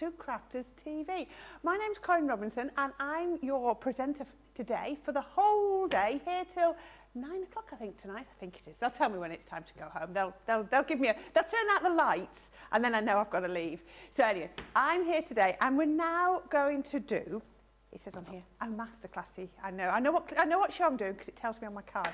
to Crafters TV. My name's Corrine Robinson and I'm your presenter today for the whole day, here till 9 o'clock I think tonight. I think it is. They'll tell me when it's time to go home. They'll give me they'll turn out the lights and then I know I've got to leave. So anyway, I'm here today and we're now going to do, it says on here, a masterclass. I know what show I'm doing because it tells me on my card.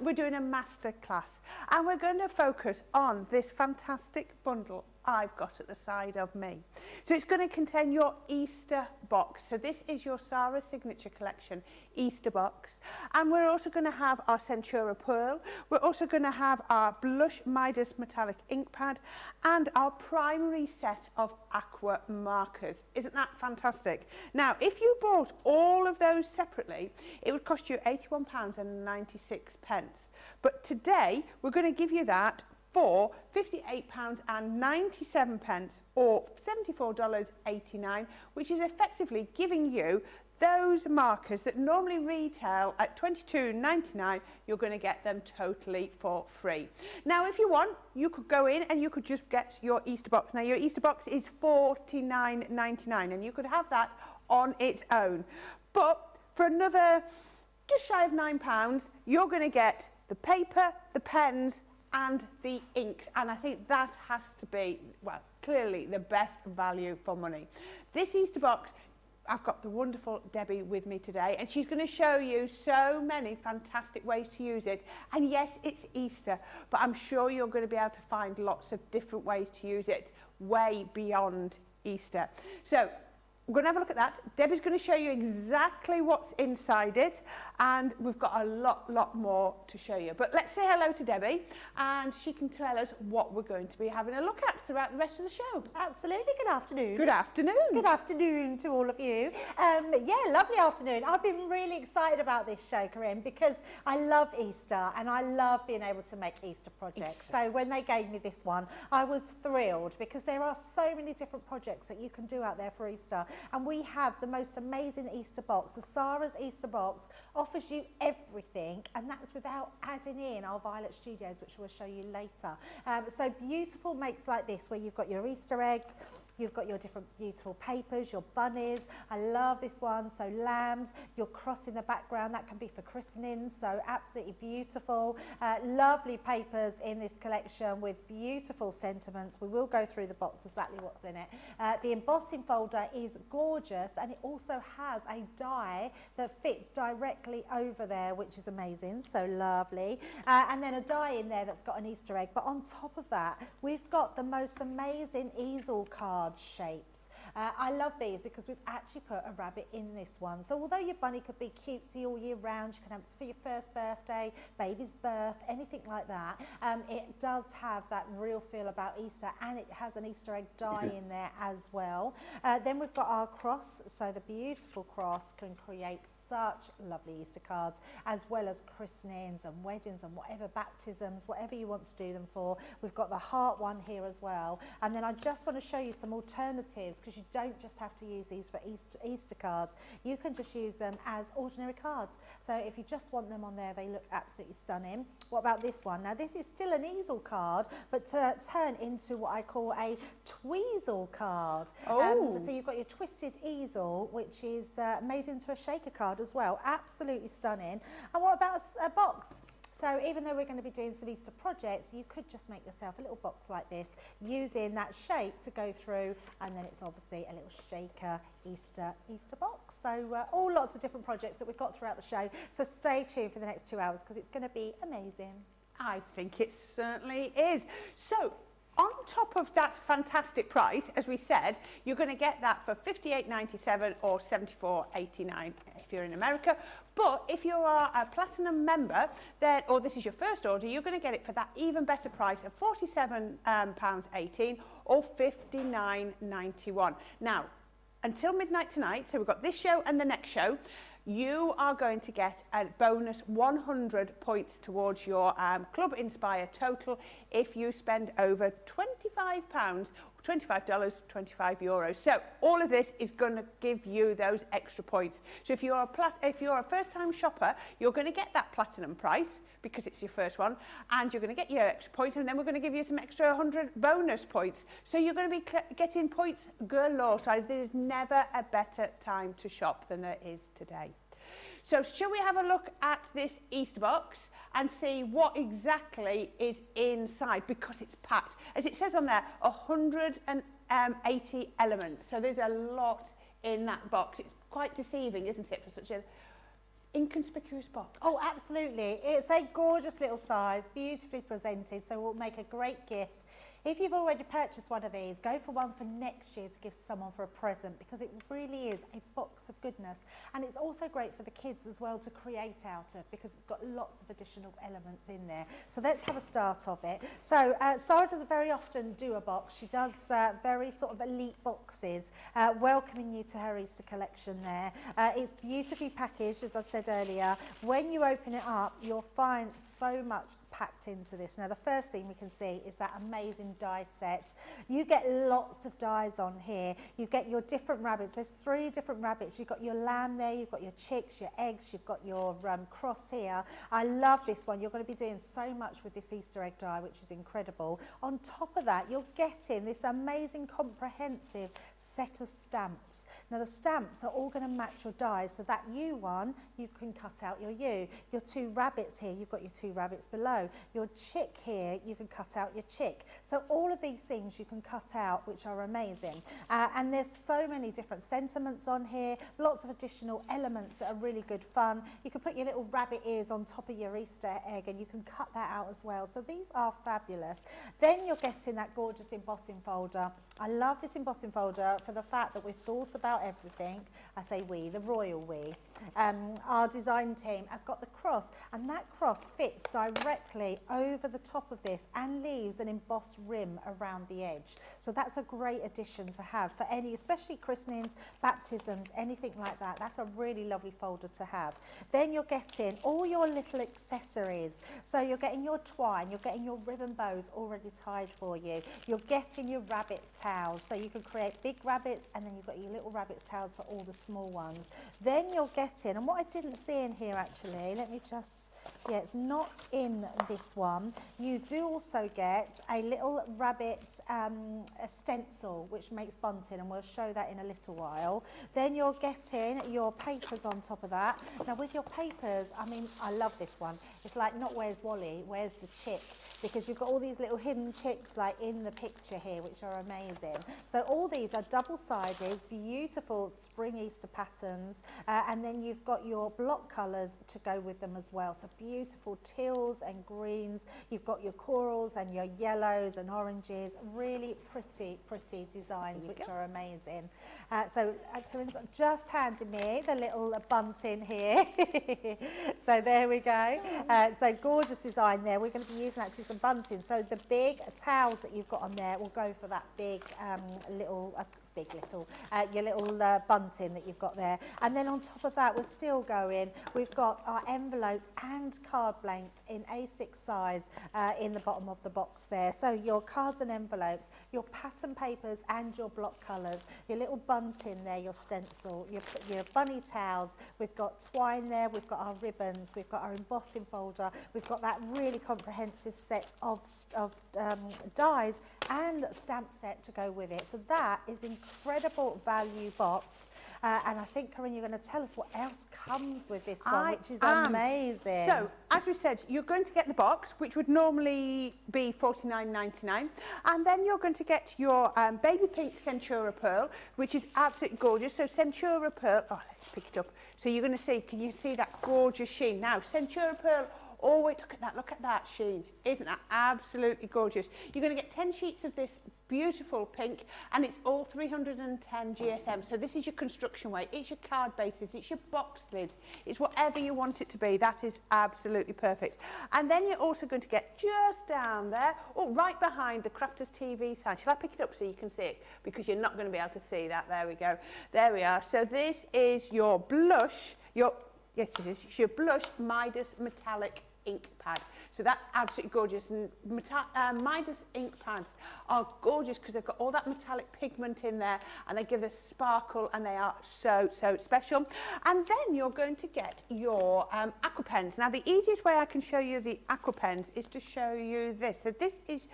We're doing a masterclass and we're going to focus on this fantastic bundle I've got at the side of me. So it's going to contain your Easter box. So this is your Sara Signature Collection Easter box. And we're also going to have our Centura Pearl. We're also going to have our Blush Midas Metallic ink pad and our primary set of aqua markers. Isn't that fantastic? Now, if you bought all of those separately, it would cost you £81.96. But today, we're going to give you that for £58.97 or $74.89, which is effectively giving you those markers that normally retail at $22.99, you're going to get them totally for free. Now, if you want, you could go in and you could just get your Easter box. Now, your Easter box is $49.99 and you could have that on its own. But for another just shy of £9, you're going to get the paper, the pens, and the inks, and I think that has to be, well, clearly the best value for money. This Easter box, I've got the wonderful Debbie with me today, and she's going to show you so many fantastic ways to use it. And yes, it's Easter, but I'm sure you're going to be able to find lots of different ways to use it way beyond Easter. So we're going to have a look at that. Debbie's going to show you exactly what's inside it, and we've got a lot more to show you. But let's say hello to Debbie, and she can tell us what we're going to be having a look at throughout the rest of the show. Absolutely. Good afternoon. Good afternoon. Good afternoon to all of you. Yeah, lovely afternoon. I've been really excited about this show, Corinne, because I love Easter and I love being able to make Easter projects. So when they gave me this one, I was thrilled because there are so many different projects that you can do out there for Easter. And we have the most amazing Easter box. The Sara's Easter box offers you everything, and that's without adding in our Violet Studios, which we'll show you later. So beautiful makes like this, where you've got your Easter eggs, you've got your different beautiful papers, your bunnies. I love this one. So lambs, your cross in the background, that can be for christenings. So absolutely beautiful. Lovely papers in this collection with beautiful sentiments. We will go through the box, exactly what's in it. The embossing folder is gorgeous, and it also has a die that fits directly over there, which is amazing. So lovely. And then a die in there that's got an Easter egg. But on top of that, we've got the most amazing easel card shapes. I love these because we've actually put a rabbit in this one. So although your bunny could be cutesy all year round, you can have it for your first birthday, baby's birth, anything like that, it does have that real feel about Easter, and it has an Easter egg die in there as well. Then we've got our cross. So the beautiful cross can create such lovely Easter cards, as well as christenings and weddings and whatever, baptisms, whatever you want to do them for. We've got the heart one here as well. And then I just want to show you some alternatives, because you don't just have to use these for Easter cards. You can just use them as ordinary cards. So if you just want them on there, they look absolutely stunning. What about this one? Now this is still an easel card, but to turn into what I call a tweezle card. Oh. So you've got your twisted easel, which is made into a shaker card as well. Absolutely stunning. And what about a box? So even though we're going to be doing some Easter projects, you could just make yourself a little box like this, using that shape to go through, and then it's obviously a little shaker Easter box. So all lots of different projects that we've got throughout the show. So stay tuned for the next 2 hours, because it's going to be amazing. I think it certainly is. So on top of that fantastic price, as we said, you're going to get that for $58.97 or $74.89 if you're in America. But if you are a platinum member, then, or this is your first order, you're going to get it for that even better price of £47.18 or $59.91. Now, until midnight tonight, so we've got this show and the next show, you are going to get a bonus 100 points towards your Club Inspire total if you spend over £25 $25, €25. So all of this is going to give you those extra points. So if you're a first-time shopper, you're going to get that platinum price because it's your first one, and you're going to get your extra points, and then we're going to give you some extra 100 bonus points. So you're going to be getting points galore. So there's never a better time to shop than there is today. So shall we have a look at this Easter box and see what exactly is inside, because it's packed. As it says on there, 180 elements. So there's a lot in that box. It's quite deceiving, isn't it, for such an inconspicuous box? Oh, absolutely. It's a gorgeous little size, beautifully presented, so it will make a great gift. If you've already purchased one of these, go for one for next year to give to someone for a present, because it really is a box of goodness. And it's also great for the kids as well to create out of, because it's got lots of additional elements in there. So let's have a start of it. So Sara doesn't very often do a box. She does very sort of elite boxes, welcoming you to her Easter collection there. It's beautifully packaged, as I said earlier. When you open it up, you'll find so much packed into this. Now the first thing we can see is that amazing die set. You get lots of dies on here. You get your different rabbits. There's 3 different rabbits. You've got your lamb there, you've got your chicks, your eggs, you've got your cross here. I love this one. You're going to be doing so much with this Easter egg die, which is incredible. On top of that, you're getting this amazing comprehensive set of stamps. Now the stamps are all going to match your dies, so that you one, you can cut out your you. Your 2 rabbits here, you've got your 2 rabbits below. Your chick here, you can cut out your chick. So all of these things you can cut out, which are amazing. And there's so many different sentiments on here, lots of additional elements that are really good fun. You can put your little rabbit ears on top of your Easter egg, and you can cut that out as well. So these are fabulous. Then you're getting that gorgeous embossing folder. I love this embossing folder for the fact that we've thought about everything. I say we, the royal we. Our design team have got the cross, and that cross fits directly over the top of this and leaves an embossed rim around the edge. So that's a great addition to have for any, especially christenings, baptisms, anything like that. That's a really lovely folder to have. Then you're getting all your little accessories. So you're getting your twine, you're getting your ribbon bows already tied for you. You're getting your rabbit's towels, so you can create big rabbits, and then you've got your little rabbit's towels for all the small ones. Then you're getting, and what I didn't see in here actually, let me just, yeah, it's not in this one. You do also get a little rabbit a stencil, which makes bunting, and we'll show that in a little while. Then you're getting your papers on top of that. Now with your papers, I mean, I love this one. It's like not where's Wally, where's the chick? Because you've got all these little hidden chicks like in the picture here, which are amazing. So all these are double-sided, beautiful spring Easter patterns, and then you've got your block colours to go with them as well. So beautiful teals and greens. You've got your corals and your yellows and oranges. Really pretty, pretty designs, which are amazing. So Corinne's just handed me the little bunting here. So there we go. So gorgeous design there. We're going to be using actually some bunting. So the big towels that you've got on there will go for that big your little bunting that you've got there. And then on top of that, we're still going, we've got our envelopes and card blanks in A6 size in the bottom of the box there. So your cards and envelopes, your pattern papers and your block colours, your little bunting there, your stencil, your bunny towels, we've got twine there, we've got our ribbons, we've got our embossing folder, we've got that really comprehensive set of dies and stamp set to go with it. So that is incredible value box, and I think, Corinne, you're going to tell us what else comes with this one, which is amazing. So, as we said, you're going to get the box, which would normally be $49.99, and then you're going to get your baby pink Centura pearl, which is absolutely gorgeous. So Centura pearl, oh, let's pick it up. So you're going to see, can you see that gorgeous sheen? Now, Centura pearl, oh wait, look at that sheen. Isn't that absolutely gorgeous? You're going to get 10 sheets of this beautiful pink, and it's all 310 GSM. So this is your construction weight, it's your card bases, it's your box lids, it's whatever you want it to be. That is absolutely perfect. And then you're also going to get just down there, oh, right behind the Crafters TV sign. Shall I pick it up so you can see it? Because you're not going to be able to see that. There we go. There we are. So this is your blush, yes it is, it's your blush Midas metallic ink pad. So that's absolutely gorgeous, and Midas ink pads are gorgeous because they've got all that metallic pigment in there and they give a sparkle, and they are so special. And then you're going to get your aqua pens. Now the easiest way I can show you the aqua pens is to show you this. So this is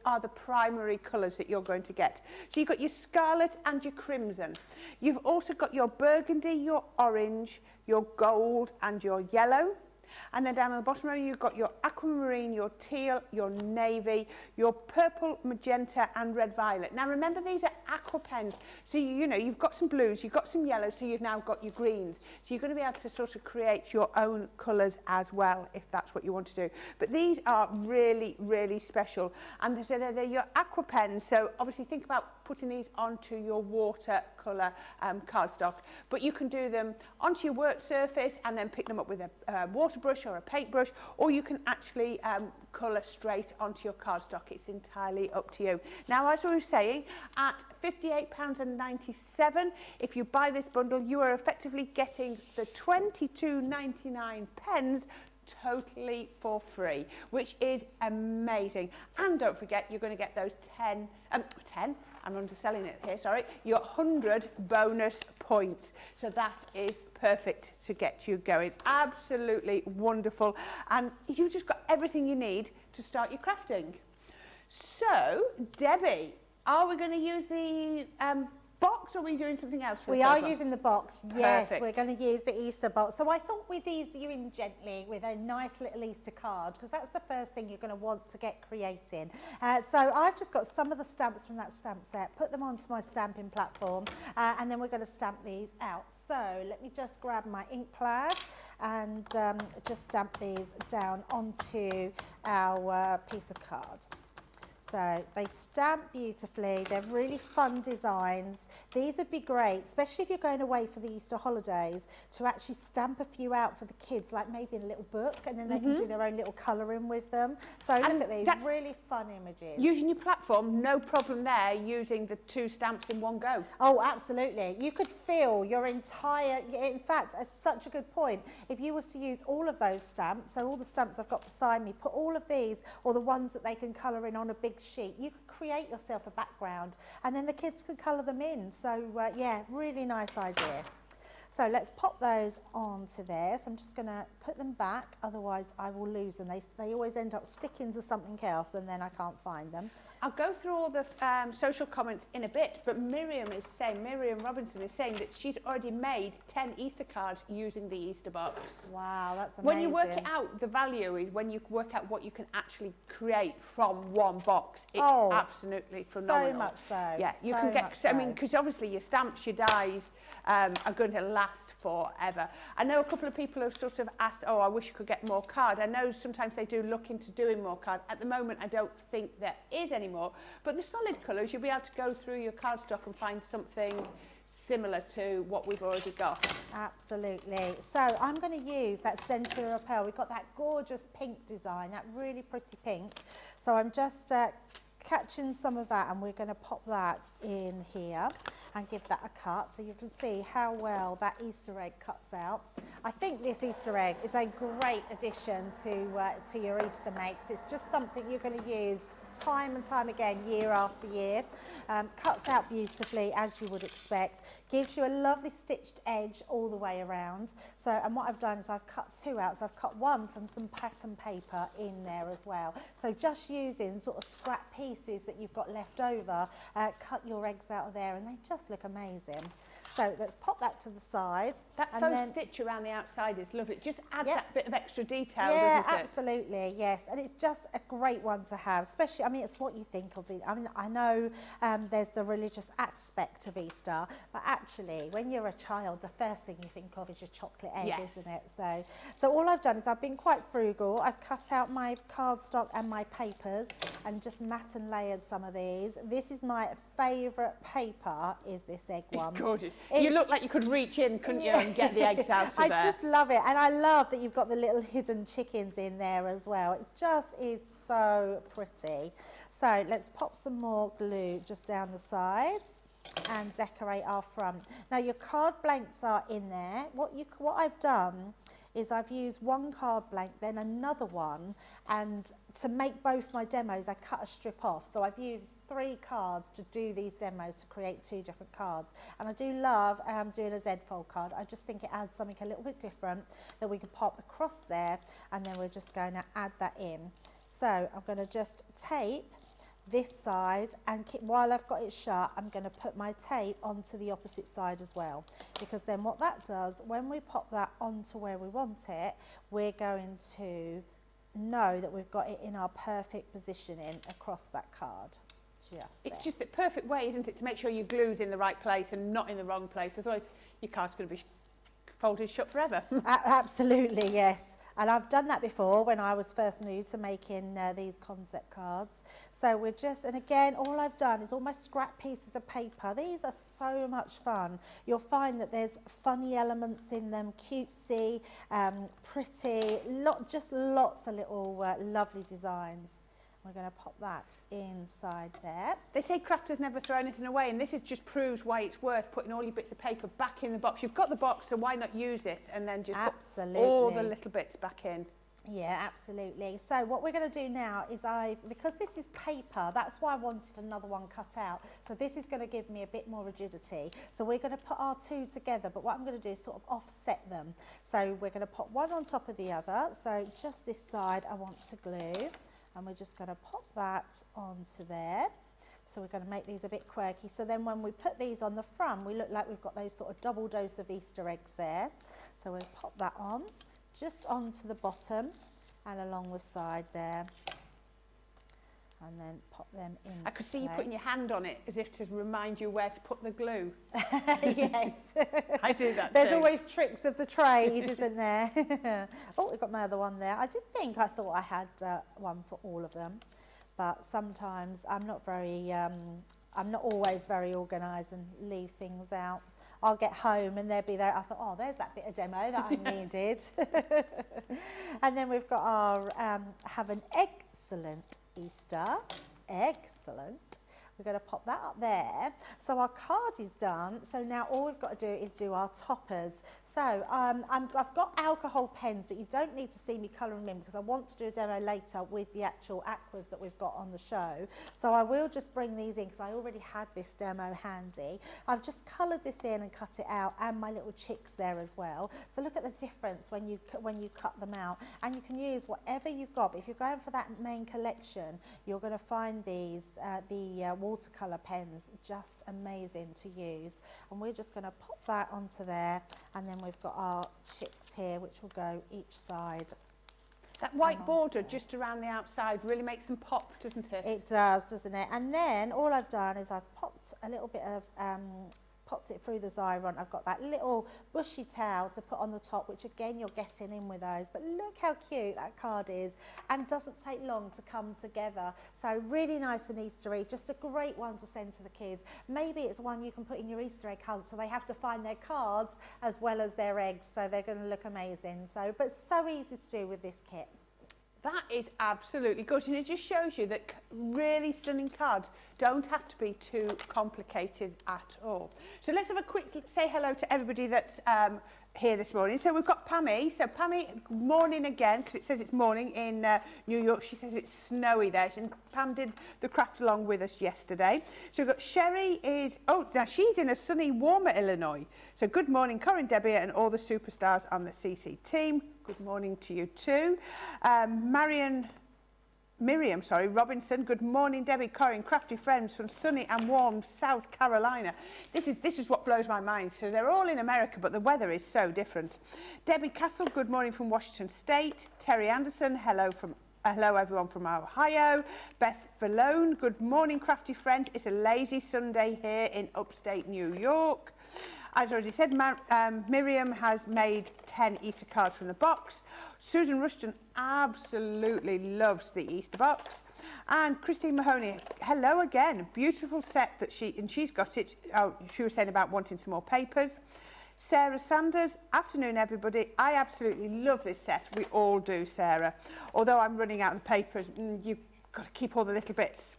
are the primary colours that you're going to get. So you've got your scarlet and your crimson. You've also got your burgundy, your orange, your gold and your yellow. And then down on the bottom row, you've got your aquamarine, your teal, your navy, your purple, magenta and red violet. Now remember, these are aqua pens. So you know, you've got some blues, you've got some yellows, so you've now got your greens. So you're going to be able to sort of create your own colours as well, if that's what you want to do. But these are really special. And so they're your aqua pens. So obviously think about putting these onto your watercolour cardstock. But you can do them onto your work surface and then pick them up with a water brush or a paintbrush, or you can actually colour straight onto your cardstock. It's entirely up to you. Now, as I was saying, at £58.97, if you buy this bundle, you are effectively getting the 22.99 pens totally for free, which is amazing. And don't forget, you're going to get those 10, I'm underselling it here, sorry, your 100 bonus points. So that is perfect to get you going. Absolutely wonderful. And you've just got everything you need to start your crafting. So, Debbie, are we going to use the box, or are we doing something else? We are using the box, yes. Perfect. We're going to use the Easter box. So I thought we'd ease you in gently with a nice little Easter card, because that's the first thing you're going to want to get creating. So I've just got some of the stamps from that stamp set, put them onto my stamping platform, and then we're going to stamp these out. So let me just grab my ink pad and just stamp these down onto our piece of card. So they stamp beautifully. They're really fun designs. These would be great, especially if you're going away for the Easter holidays, to actually stamp a few out for the kids, like maybe in a little book, and then they can do their own little colouring with them. So look at these, really fun images. Using your platform, no problem there, using the 2 stamps in one go. Oh, absolutely. You could fill your entire, in fact, it's such a good point. If you was to use all of those stamps, so all the stamps I've got beside me, put all of these, or the ones that they can colour in on a big sheet, you could create yourself a background, and then the kids could colour them in. So yeah, really nice idea. So let's pop those onto there. So I'm just going to put them back, otherwise I will lose them. They always end up sticking to something else, and then I can't find them. I'll go through all the social comments in a bit, but Miriam Robinson is saying that she's already made 10 Easter cards using the Easter box. Wow, that's amazing. When you work it out, the value is when you work out what you can actually create from one box. It's absolutely phenomenal. So much so. Yeah, you can get, I mean, because obviously your stamps, your dies are going to last forever. I know a couple of people have sort of asked, oh, I wish I could get more card. I know sometimes they do look into doing more card. At the moment, I don't think there is anymore. But the solid colours, you'll be able to go through your cardstock and find something similar to what we've already got. Absolutely. So I'm going to use that Centura Pearl. We've got that gorgeous pink design, that really pretty pink. So I'm just catching some of that, and we're going to pop that in here and give that a cut, so you can see how well that Easter egg cuts out. I think this Easter egg is a great addition to your Easter makes. It's just something you're going to use time and time again, year after year. Cuts out beautifully, as you would expect. Gives you a lovely stitched edge all the way around. So, and what I've done is I've cut 2 out. So I've cut 1 from some pattern paper in there as well. So just using sort of scrap pieces that you've got left over, cut your eggs out of there, and they just look amazing. So let's pop that to the side. That faux stitch around the outside is lovely. It just adds that bit of extra detail, yeah, doesn't it? Absolutely, yes. And it's just a great one to have, especially, I mean, it's what you think of it. I mean, I know there's the religious aspect of Easter, but actually, when you're a child, the first thing you think of is your chocolate egg, isn't it? So all I've done is I've been quite frugal. I've cut out my cardstock and my papers and just mat and layered some of these. This is my favourite paper, is this egg one. It's gorgeous. You look like you could reach in, couldn't you, and get the eggs out of there. I just love it, and I love that you've got the little hidden chickens in there as well. It just is so pretty. So let's pop some more glue just down the sides. and decorate our front. Now your card blanks are in there. What I've done is I've used one card blank, then another one, and to make both my demos, I cut a strip off. So I've used 3 cards to do these demos to create 2 different cards. And I do love doing a Z-fold card. I just think it adds something a little bit different that we can pop across there, and then we're just going to add that in. So I'm going to just tape this side, and while I've got it shut, I'm going to put my tape onto the opposite side as well, because then what that does, when we pop that onto where we want it, we're going to know that we've got it in our perfect positioning across that card. It's just the perfect way, isn't it, to make sure your glue's in the right place and not in the wrong place, otherwise your card's going to be folded shut forever. Absolutely, yes. And I've done that before when I was first new to making these concept cards. So we're just, and again, all I've done is almost scrap pieces of paper. These are so much fun. You'll find that there's funny elements in them, cutesy, pretty, just lots of little lovely designs. We're going to pop that inside there. They say crafters never throw anything away, and this just proves why it's worth putting all your bits of paper back in the box. You've got the box, so why not use it and then just put all the little bits back in? Yeah, absolutely. So what we're going to do now is because this is paper, that's why I wanted another one cut out. So this is going to give me a bit more rigidity. So we're going to put our 2 together, but what I'm going to do is sort of offset them. So we're going to put one on top of the other. So just this side I want to glue. And we're just going to pop that onto there. So we're going to make these a bit quirky. So then when we put these on the front, we look like we've got those sort of double dose of Easter eggs there. So we'll pop that on, just onto the bottom and along the side there. And then pop them in. I could see you putting your hand on it as if to remind you where to put the glue. Yes. I do that There's too. always tricks of the trade, isn't there? Oh, we've got my other one there. I thought I had one for all of them. But sometimes I'm not always very organised and leave things out. I'll get home and they'll be there. I thought, oh, there's that bit of demo that I needed. And then we've got our have an excellent Easter. Excellent. We're going to pop that up there. So our card is done. So now all we've got to do is do our toppers. So I've got alcohol pens, but you don't need to see me colouring them in because I want to do a demo later with the actual aquas that we've got on the show. So I will just bring these in because I already had this demo handy. I've just coloured this in and cut it out, and my little chicks there as well. So look at the difference when you cut them out, and you can use whatever you've got. But if you're going for that main collection, you're going to find these watercolour pens just amazing to use. And we're just going to pop that onto there, and then we've got our chicks here which will go each side. That white border just around the outside really makes them pop, doesn't it? It does, doesn't it? And then all I've done is I've popped a little bit of popped it through the Xyron. I've got that little bushy tail to put on the top, which again you're getting in with those, but look how cute that card is, and doesn't take long to come together. So really nice and Eastery, just a great one to send to the kids. Maybe it's one you can put in your Easter egg hunt, so they have to find their cards as well as their eggs, so they're going to look amazing. So, but so easy to do with this kit. That is absolutely good, and it just shows you that really stunning cards don't have to be too complicated at all. So let's have a quick say hello to everybody that's here this morning. So we've got Pammy. So Pammy, morning again, because it says it's morning in New York. She says it's snowy there. And Pam did the craft along with us yesterday. So we've got Sherry now she's in a sunny, warmer Illinois. So good morning, Corrine, Debbie, and all the superstars on the CC team. Good morning to you too. Miriam Robinson, good morning, Debbie, Corrine, crafty friends from sunny and warm South Carolina. This is what blows my mind. So they're all in America, but the weather is so different. Debbie Castle, good morning from Washington State. Terry Anderson, hello everyone from Ohio. Beth Valone, good morning, crafty friends. It's a lazy Sunday here in upstate New York. As I already said, Miriam has made 10 Easter cards from the box. Susan Rushton absolutely loves the Easter box. And Christine Mahoney, hello again. Beautiful set that she's got it. Oh, she was saying about wanting some more papers. Sarah Sanders, afternoon everybody. I absolutely love this set. We all do, Sarah. Although I'm running out of the papers, you've got to keep all the little bits.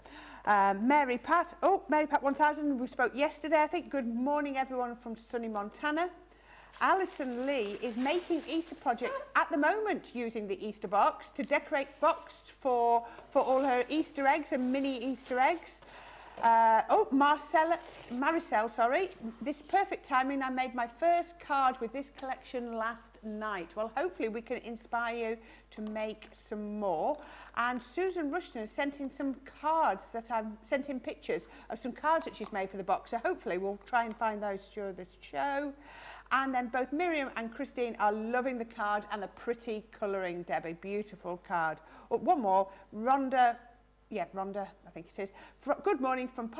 Mary Pat 1000, we spoke yesterday, I think. Good morning, everyone from sunny Montana. Alison Lee is making Easter projects at the moment using the Easter box to decorate box for all her Easter eggs and mini Easter eggs. Maricel, sorry. This perfect timing. I made my first card with this collection last night. Well, hopefully we can inspire you to make some more. And Susan Rushton has sent in some cards that I've sent in pictures of some cards that she's made for the box. So hopefully we'll try and find those during the show. And then both Miriam and Christine are loving the card and the pretty colouring, Debbie. Beautiful card. Oh, one more. Rhonda, I think it is. Good morning from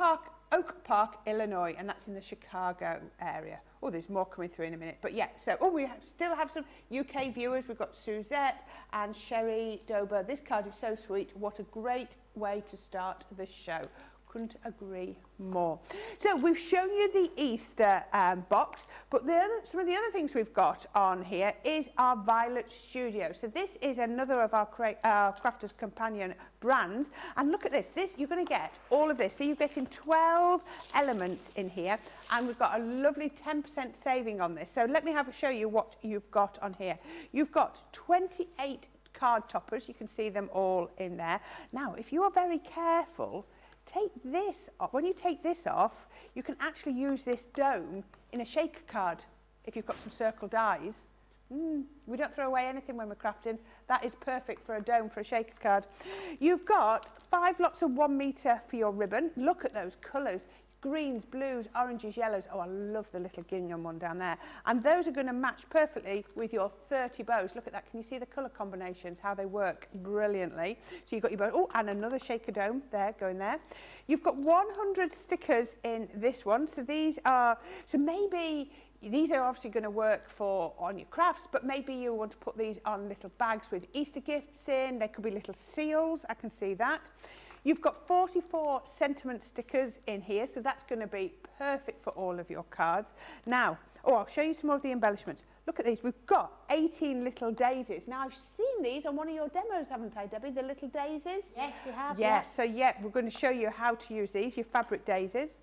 Oak Park, Illinois, and that's in the Chicago area. Oh, there's more coming through in a minute. But yeah, so still have some UK viewers. We've got Suzette and Sherry Dober. This card is so sweet. What a great way to start the show. Couldn't agree more. So we've shown you the Easter box, but some of the other things we've got on here is our Violet Studio. So this is another of our Crafters Companion brands, and look at this. You're going to get all of this. So you're getting 12 elements in here, and we've got a lovely 10% saving on this. So let me show you what you've got on here. You've got 28 card toppers. You can see them all in there. Now, if you are very careful, take this off. When you take this off, you can actually use this dome in a shaker card if you've got some circle dies. We don't throw away anything when we're crafting. That is perfect for a dome for a shaker card. You've got 5 lots of 1 metre for your ribbon. Look at those colours. Greens, blues, oranges, yellows. Oh, I love the little gingham one down there. And those are going to match perfectly with your 30 bows. Look at that. Can you see the colour combinations, how they work brilliantly? So you've got your bow. Oh, and another shaker dome there, going there. You've got 100 stickers in this one. So these are obviously going to work on your crafts, but maybe you want to put these on little bags with Easter gifts in. They could be little seals. I can see that. You've got 44 sentiment stickers in here, so that's going to be perfect for all of your cards. Now, I'll show you some more of the embellishments. Look at these. We've got 18 little daisies. Now, I've seen these on one of your demos, haven't I, Debbie? The little daisies? Yes, you have. Yes, so we're going to show you how to use these, your fabric daisies.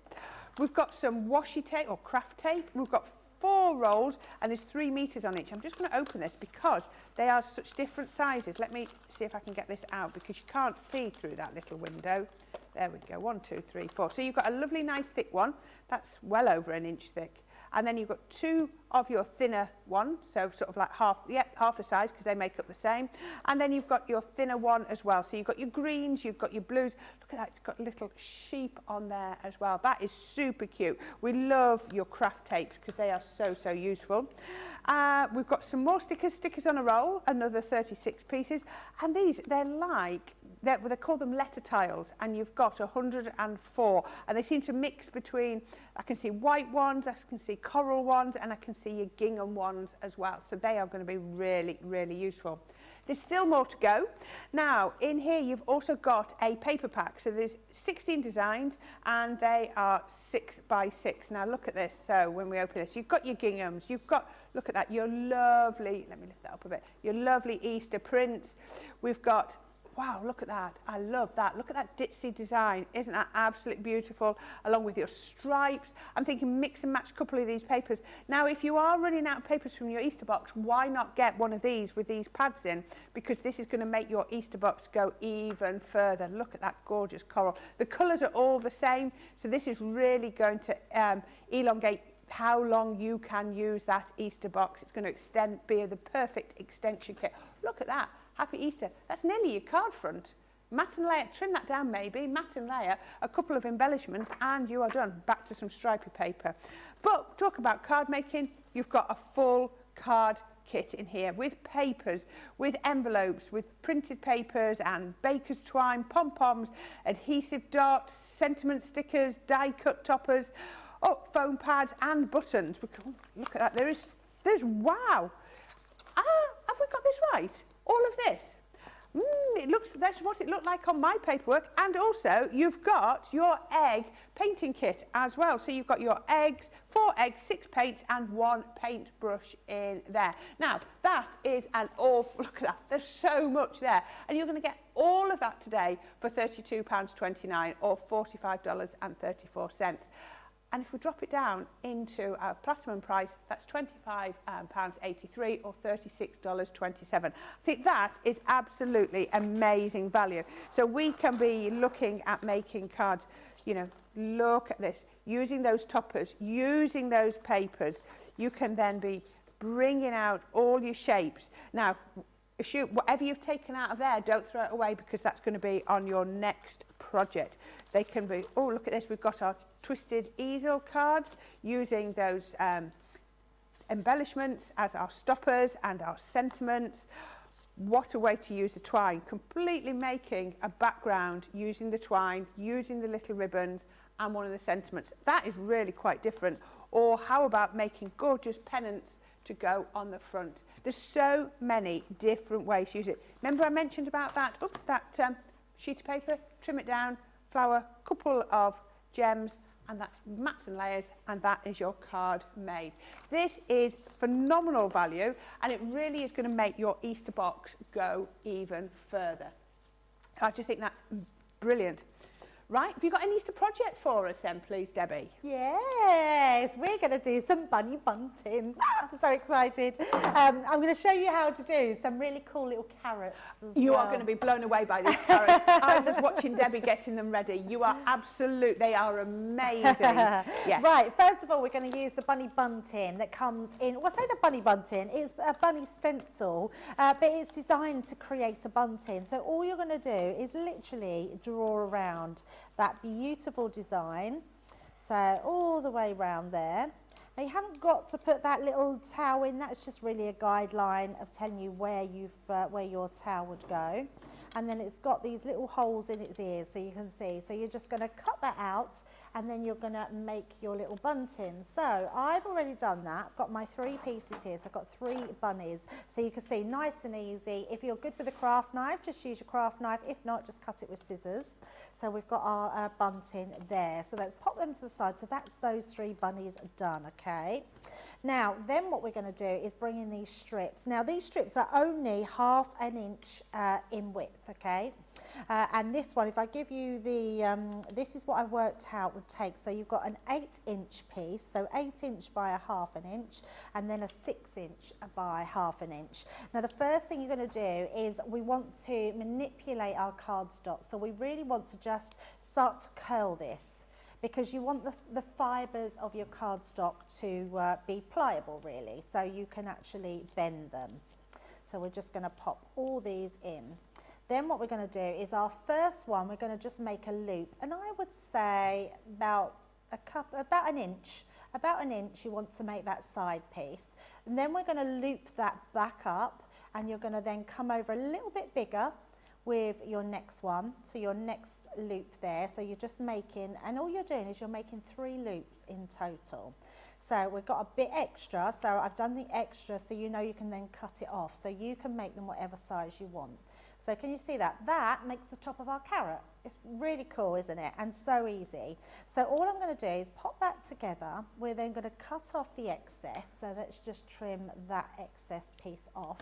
We've got some washi tape or craft tape. We've got 4 rolls, and there's 3 meters on each. I'm just going to open this because they are such different sizes. Let me see if I can get this out, because you can't see through that little window. There we go. 1, 2, 3, 4. So you've got a lovely nice thick one that's well over an inch thick, and then you've got 2 of your thinner one, so sort of like half the size, because they make up the same. And then you've got your thinner one as well. So you've got your greens, you've got your blues. Look at that, it's got little sheep on there as well. That is super cute. We love your craft tapes because they are so useful. We've got some more stickers on a roll, another 36 pieces. And these, they call them letter tiles, and you've got 104. And they seem to mix between, I can see white ones, I can see coral ones, and I can see your gingham ones as well. So they are going to be really useful. There's still more to go. Now, in here, you've also got a paper pack. So there's 16 designs, and they are 6 by 6. Now, look at this. So when we open this, you've got your ginghams. You've got, look at that, your lovely, let me lift that up a bit, your lovely Easter prints. We've got, wow, look at that. I love that. Look at that ditzy design. Isn't that absolutely beautiful? Along with your stripes. I'm thinking mix and match a couple of these papers. Now, if you are running out of papers from your Easter box, why not get one of these with these pads in? Because this is going to make your Easter box go even further. Look at that gorgeous coral. The colours are all the same, so this is really going to elongate how long you can use that Easter box. It's going to be the perfect extension kit. Look at that. Happy Easter. That's nearly your card front. Matte and layer, trim that down maybe, matte and layer, a couple of embellishments, and you are done. Back to some stripy paper. But talk about card making, you've got a full card kit in here with papers, with envelopes, with printed papers and baker's twine, pom-poms, adhesive dots, sentiment stickers, die cut toppers, foam pads and buttons. Look at that. There's wow. Have we got this right? All of this. That's what it looked like on my paperwork. And also you've got your egg painting kit as well. So you've got your eggs, 4 eggs, 6 paints and 1 paintbrush in there. Now that is an awful, look at that, there's so much there. And you're going to get all of that today for £32.29 or $45.34. And if we drop it down into our platinum price, that's £25.83 or $36.27. I think that is absolutely amazing value. So we can be looking at making cards, you know, look at this, using those toppers, using those papers. You can then be bringing out all your shapes. Now, whatever you've taken out of there, don't throw it away because that's going to be on your next project. They can be, oh, look at this, we've got our twisted easel cards using those embellishments as our stoppers and our sentiments. What a way to use the twine, completely making a background using the twine, using the little ribbons and one of the sentiments. That is really quite different. Or how about making gorgeous pennants to go on the front? There's so many different ways to use it. Remember I mentioned about that, sheet of paper, trim it down, flower, couple of gems, and that's mats and layers, and that is your card made. This is phenomenal value, and it really is going to make your Easter box go even further. I just think that's brilliant. Right, have you got an Easter project for us then, please, Debbie? Yes, we're going to do some bunny bunting. I'm so excited. I'm going to show you how to do some really cool little carrots as You well. are going to be blown away by these carrots. I was watching Debbie getting them ready. You are absolute, they are amazing. Yes. Right, first of all, we're going to use the bunny bunting that comes in, well, I say the bunny bunting, it's a bunny stencil, but it's designed to create a bunting. So all you're going to do is literally draw around that beautiful design, so all the way around there. Now you haven't got to put that little towel in, that's just really a guideline of telling you where your towel would go. And then it's got these little holes in its ears so you can see. So you're just going to cut that out and then you're going to make your little bunting. So I've already done that. I've got my 3 pieces here. So I've got 3 bunnies. So you can see nice and easy. If you're good with a craft knife, just use your craft knife. If not, just cut it with scissors. So we've got our bunting there. So let's pop them to the side. So that's those 3 bunnies done, okay? Now, then what we're going to do is bring in these strips. Now, these strips are only ½ an inch in width, okay? And this one, if I give you the, this is what I worked out would take. So you've got an 8-inch piece, so 8 inch by ½ an inch, and then a 6 inch by ½ an inch. Now, the first thing you're going to do is we want to manipulate our cardstock. So we really want to just start to curl this, because you want the fibres of your cardstock to be pliable, really, so you can actually bend them. So we're just going to pop all these in. Then what we're going to do is our first one, we're going to just make a loop, and I would say about an inch. About an inch you want to make that side piece, and then we're going to loop that back up, and you're going to then come over a little bit bigger with your next one, so your next loop there. So you're just making, and all you're doing is you're making 3 loops in total. So we've got a bit extra, so I've done the extra so you know you can then cut it off, so you can make them whatever size you want. So can you see that? That makes the top of our carrot. It's really cool, isn't it? And so easy. So all I'm going to do is pop that together. We're then going to cut off the excess. So let's just trim that excess piece off.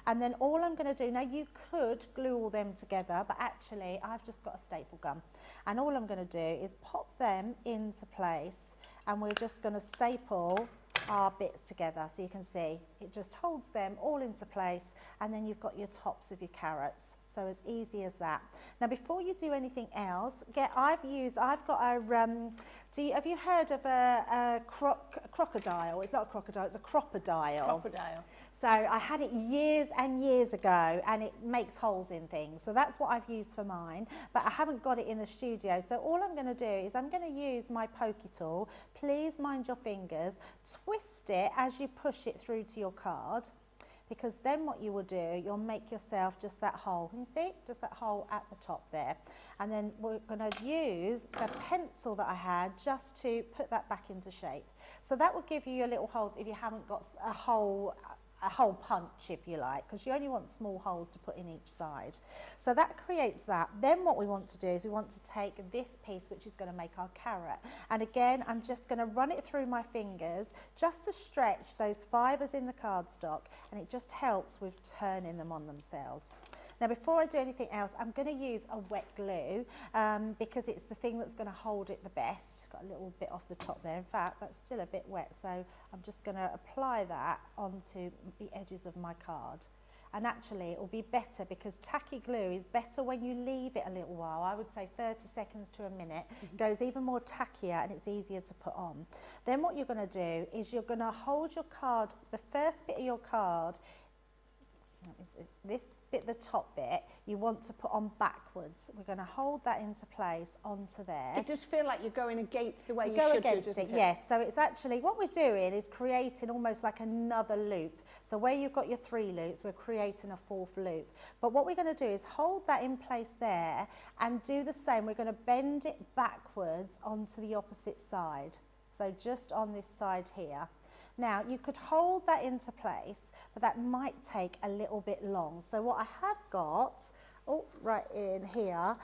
And then all I'm going to do, now you could glue all them together, but actually I've just got a staple gun. And all I'm going to do is pop them into place, and we're just going to staple our bits together, so you can see it just holds them all into place, and then you've got your tops of your carrots. So as easy as that. Now before you do anything else, I've got a have you heard of a crocodile? It's not a crocodile, it's a crocodile. Crocodile. So I had it years and years ago, and it makes holes in things. So that's what I've used for mine, but I haven't got it in the studio. So all I'm going to do is I'm going to use my pokey tool. Please mind your fingers. Twist it as you push it through to your card, because then what you will do, you'll make yourself just that hole. Can you see? Just that hole at the top there. And then we're going to use the pencil that I had just to put that back into shape. So that will give you your little holes if you haven't got a hole a hole punch, if you like, because you only want small holes to put in each side. So that creates that. Then what we want to do is we want to take this piece, which is going to make our carrot. And again, I'm just going to run it through my fingers just to stretch those fibres in the cardstock, and it just helps with turning them on themselves. Now, before I do anything else, I'm going to use a wet glue because it's the thing that's going to hold it the best. Got a little bit off the top there. In fact, that's still a bit wet, so I'm just going to apply that onto the edges of my card. And actually, it will be better because tacky glue is better when you leave it a little while. I would say 30 seconds to a minute. It goes even more tackier and it's easier to put on. Then what you're going to do is you're going to hold your card, the first bit of your card, this bit, the top bit, you want to put on backwards. We're going to hold that into place onto there. It does feel like you're going against the way you go should against do, it, yes. So it's actually, what we're doing is creating almost like another loop. So where you've got your 3 loops, we're creating a 4th loop. But what we're going to do is hold that in place there and do the same. We're going to bend it backwards onto the opposite side. So just on this side here. Now, you could hold that into place, but that might take a little bit long. So what I have got, right in here,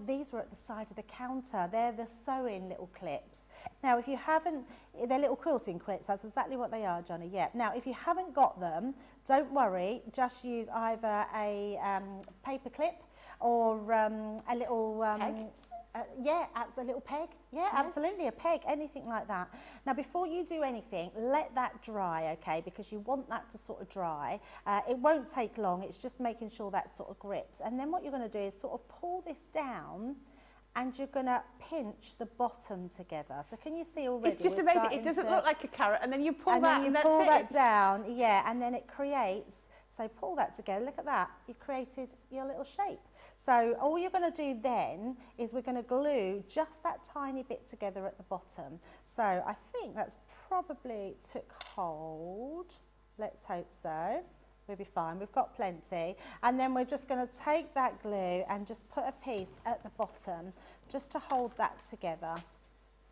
these were at the side of the counter. They're the sewing little clips. Now, if you haven't, they're little quilting clips. That's exactly what they are, Johnny. Yeah. Now, if you haven't got them, don't worry. Just use either a paper clip or a little... peg? Yeah, a little peg. Yeah, absolutely, a peg, anything like that. Now, before you do anything, let that dry, okay, because you want that to sort of dry. It won't take long, it's just making sure that sort of grips. And then what you're going to do is sort of pull this down and you're going to pinch the bottom together. So can you see already? It's just amazing. It doesn't look like a carrot, and then you pull that, and pull that down, yeah, and then it creates. So pull that together. Look at that. You've created your little shape. So all you're going to do then is we're going to glue just that tiny bit together at the bottom. So I think that's probably took hold. Let's hope so. We'll be fine. We've got plenty. And then we're just going to take that glue and just put a piece at the bottom just to hold that together.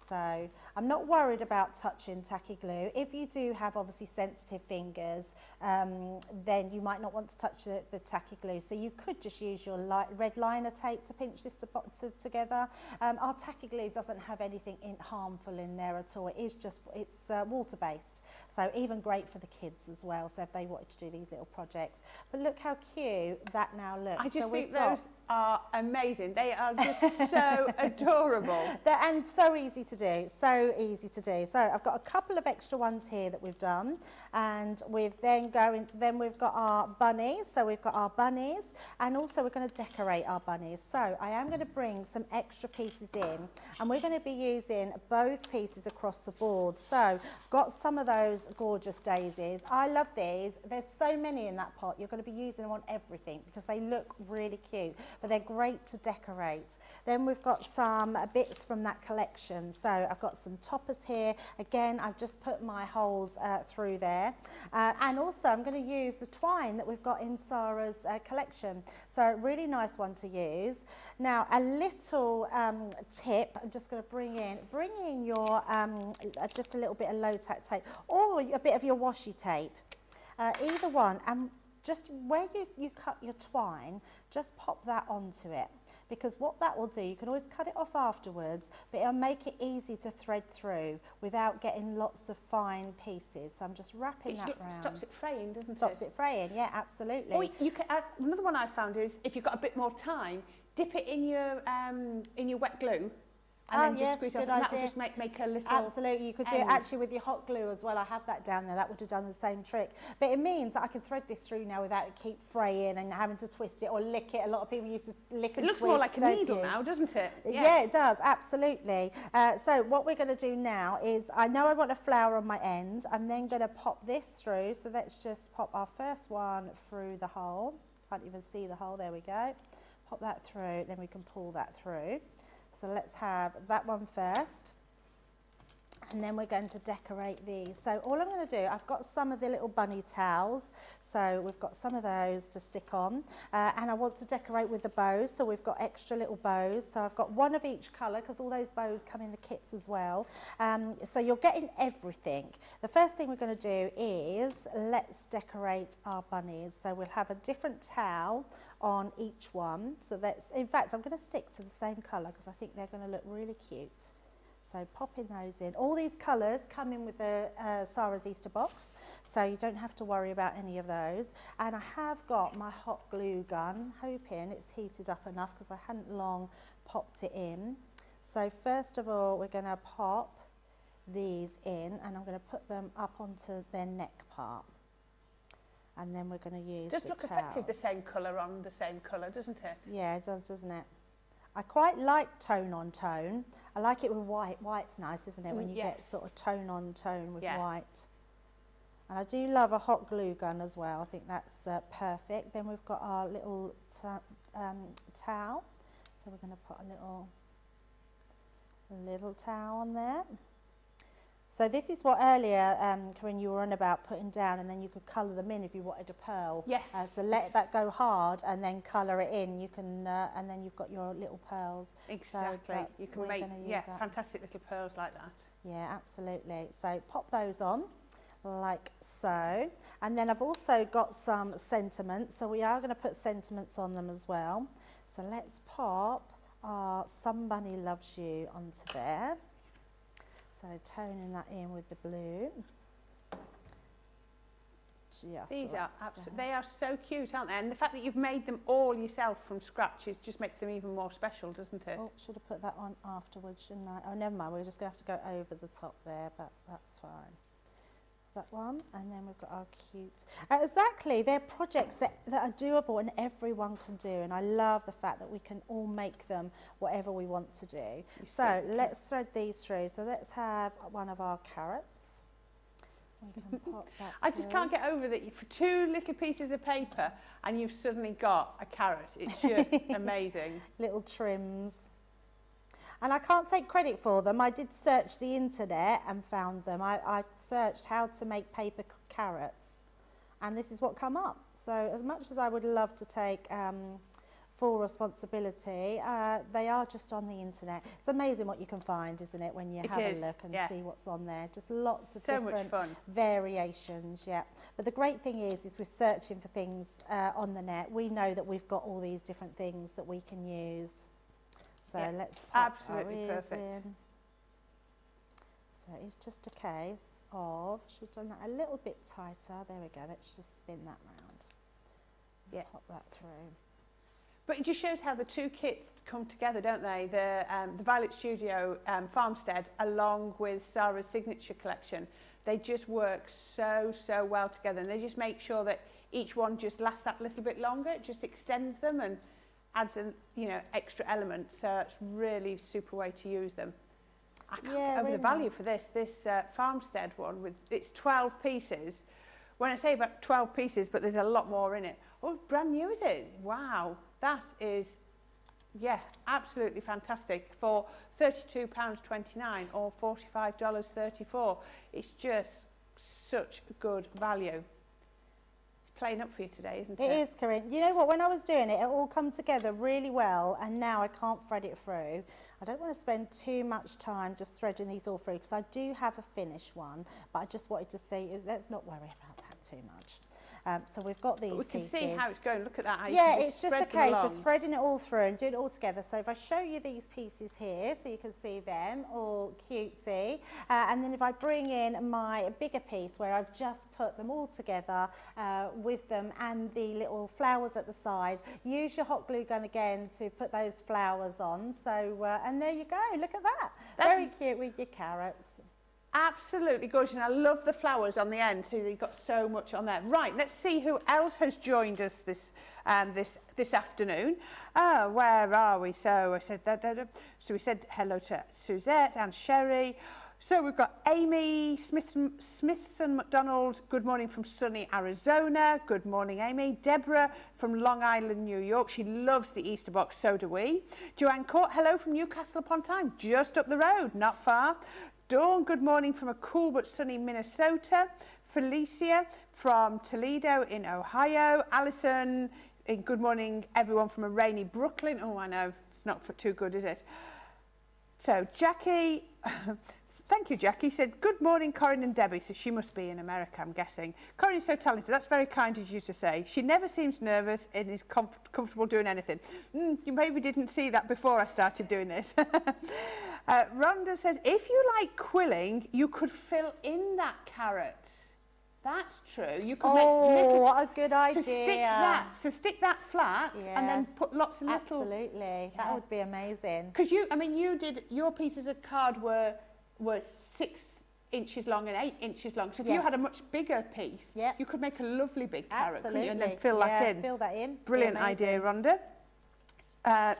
So I'm not worried about touching tacky glue. If you do have obviously sensitive fingers, then you might not want to touch the tacky glue. So you could just use your red liner tape to pinch this together. Our tacky glue doesn't have anything harmful in there at all. It's water-based. So even great for the kids as well. So if they wanted to do these little projects. But look how cute that now looks. I just think those are amazing. They are just so adorable. And so easy to do, so easy to do. So I've got a couple of extra ones here that we've done, and we've then we've got our bunnies. So we've got our bunnies, and also we're going to decorate our bunnies. So I am going to bring some extra pieces in, and we're going to be using both pieces across the board. So got some of those gorgeous daisies. I love these. There's so many in that pot. You're going to be using them on everything because they look really cute, but they're great to decorate. Then we've got some bits from that collection. So I've got some toppers here. Again, I've just put my holes through there. And also I'm going to use the twine that we've got in Sara's collection. So a really nice one to use. Now a little tip, I'm just going to bring in your, just a little bit of low tack tape or a bit of your washi tape. Either one. And just where you cut your twine, just pop that onto it. Because what that will do, you can always cut it off afterwards, but it'll make it easy to thread through without getting lots of fine pieces. So I'm just wrapping that round. Stops it fraying, doesn't it? Stops it fraying, yeah, absolutely. Or you can, another one I found is if you've got a bit more time, dip it in your wet glue. And then just squeeze it off, and that will just make a little... Absolutely, you could do it actually with your hot glue as well. I have that down there, that would have done the same trick. But it means that I can thread this through now without it keep fraying and having to twist it or lick it. A lot of people used to lick and twist. It looks more like a needle now, doesn't it? Yeah, it does, absolutely. So what we're going to do now is, I know I want a flower on my end. I'm then going to pop this through. So let's just pop our first one through the hole. Can't even see the hole, there we go. Pop that through, then we can pull that through. So let's have that one first. And then we're going to decorate these. So all I'm going to do, I've got some of the little bunny towels. So we've got some of those to stick on. And I want to decorate with the bows. So we've got extra little bows. So I've got one of each colour because all those bows come in the kits as well. So you're getting everything. The first thing we're going to do is let's decorate our bunnies. So we'll have a different towel on each one. So that's, in fact, I'm going to stick to the same colour because I think they're going to look really cute. So popping those in. All these colours come in with the Sara's Easter box, so you don't have to worry about any of those. And I have got my hot glue gun, hoping it's heated up enough because I hadn't long popped it in. So first of all, we're going to pop these in, and I'm going to put them up onto their neck part. And then we're going to use the towel. Does look effective, the same colour on the same colour, doesn't it? Yeah, it does, doesn't it? I quite like tone on tone. I like it with white. White's nice, isn't it, when you get sort of tone on tone with white. And I do love a hot glue gun as well. I think that's perfect. Then we've got our little towel. So we're going to put a little towel on there. So this is what earlier, Corrine, you were on about putting down, and then you could colour them in if you wanted a pearl. Yes. So let that go hard and then colour it in. You can, and then you've got your little pearls. Exactly. So, you can make fantastic little pearls like that. Yeah, absolutely. So pop those on like so. And then I've also got some sentiments. So we are going to put sentiments on them as well. So let's pop our Somebody Loves You onto there. So toning that in with the blue. These are they are so cute, aren't they? And the fact that you've made them all yourself from scratch, it just makes them even more special, doesn't it? Oh, should have put that on afterwards, shouldn't I? Oh, never mind. We're just going to have to go over the top there, but that's fine. That one, and then we've got our cute. Exactly, they're projects that are doable and everyone can do, and I love the fact that we can all make them whatever we want to do. So let's thread these through. So let's have one of our carrots. We can pop that I just can't get over that for 2 little pieces of paper and you've suddenly got a carrot. It's just amazing. Little trims. And I can't take credit for them. I did search the internet and found them. I searched how to make paper carrots, and this is what come up. So as much as I would love to take full responsibility, they are just on the internet. It's amazing what you can find, isn't it, when you have a look and see what's on there. Just lots of different variations, yeah. But the great thing is we're searching for things on the net. We know that we've got all these different things that we can use. So let's pop our ears in. So it's just a case of, should have done that a little bit tighter. There we go. Let's just spin that round. Yeah. Pop that through. But it just shows how the 2 kits come together, don't they? The Violet Studio Farmstead, along with Sara's Signature collection. They just work so well together, and they just make sure that each one just lasts that little bit longer. It just extends them and adds an extra element, so it's really super way to use them. I can't get over the value for this Farmstead one with its 12 pieces. When I say about 12 pieces, but there's a lot more in it. Oh, brand new, is it? Wow, that is absolutely fantastic for £32.29 or $45.34. It's just such good value. Playing up for you today, isn't it? It is, Corrine. You know what, when I was doing it, it all come together really well, and now I can't thread it through. I don't want to spend too much time just threading these all through, because I do have a finished one, but I just wanted to say, let's not worry about that too much. So we've got these pieces. We can see how it's going. Look at that. How it's just a case of threading it all through and doing it all together. So if I show you these pieces here, so you can see them all cutesy, and then if I bring in my bigger piece where I've just put them all together with them and the little flowers at the side, use your hot glue gun again to put those flowers on. So and there you go. Look at that. Very cute with your carrots. Absolutely gorgeous, and I love the flowers on the end, so you've got so much on there. Right, let's see who else has joined us this afternoon. Where are we? So I said so we said hello to Suzette and Sherry. So we've got Amy Smithson McDonald. Good morning from sunny Arizona. Good morning, Amy. Deborah from Long Island, New York. She loves the Easter box, so do we. Joanne Court, hello from Newcastle upon Tyne, just up the road, not far. Dawn, good morning from a cool but sunny Minnesota. Felicia from Toledo in Ohio. Alison, good morning everyone from a rainy Brooklyn. Oh, I know, it's not too good, is it? So Jackie, thank you Jackie, said, good morning Corrine and Debbie. So she must be in America, I'm guessing. Corrine is so talented, that's very kind of you to say. She never seems nervous and is comfortable doing anything. You maybe didn't see that before I started doing this. Rhonda says, if you like quilling, you could fill in that carrot. That's true. You could make little... what a good idea. So stick that flat and then put lots of little... Absolutely. That would be amazing. Because you did, your pieces of card were 6 inches long and 8 inches long. So if you had a much bigger piece, you could make a lovely big carrot, couldn't you? And then fill that in. Fill that in. Brilliant idea, Rhonda.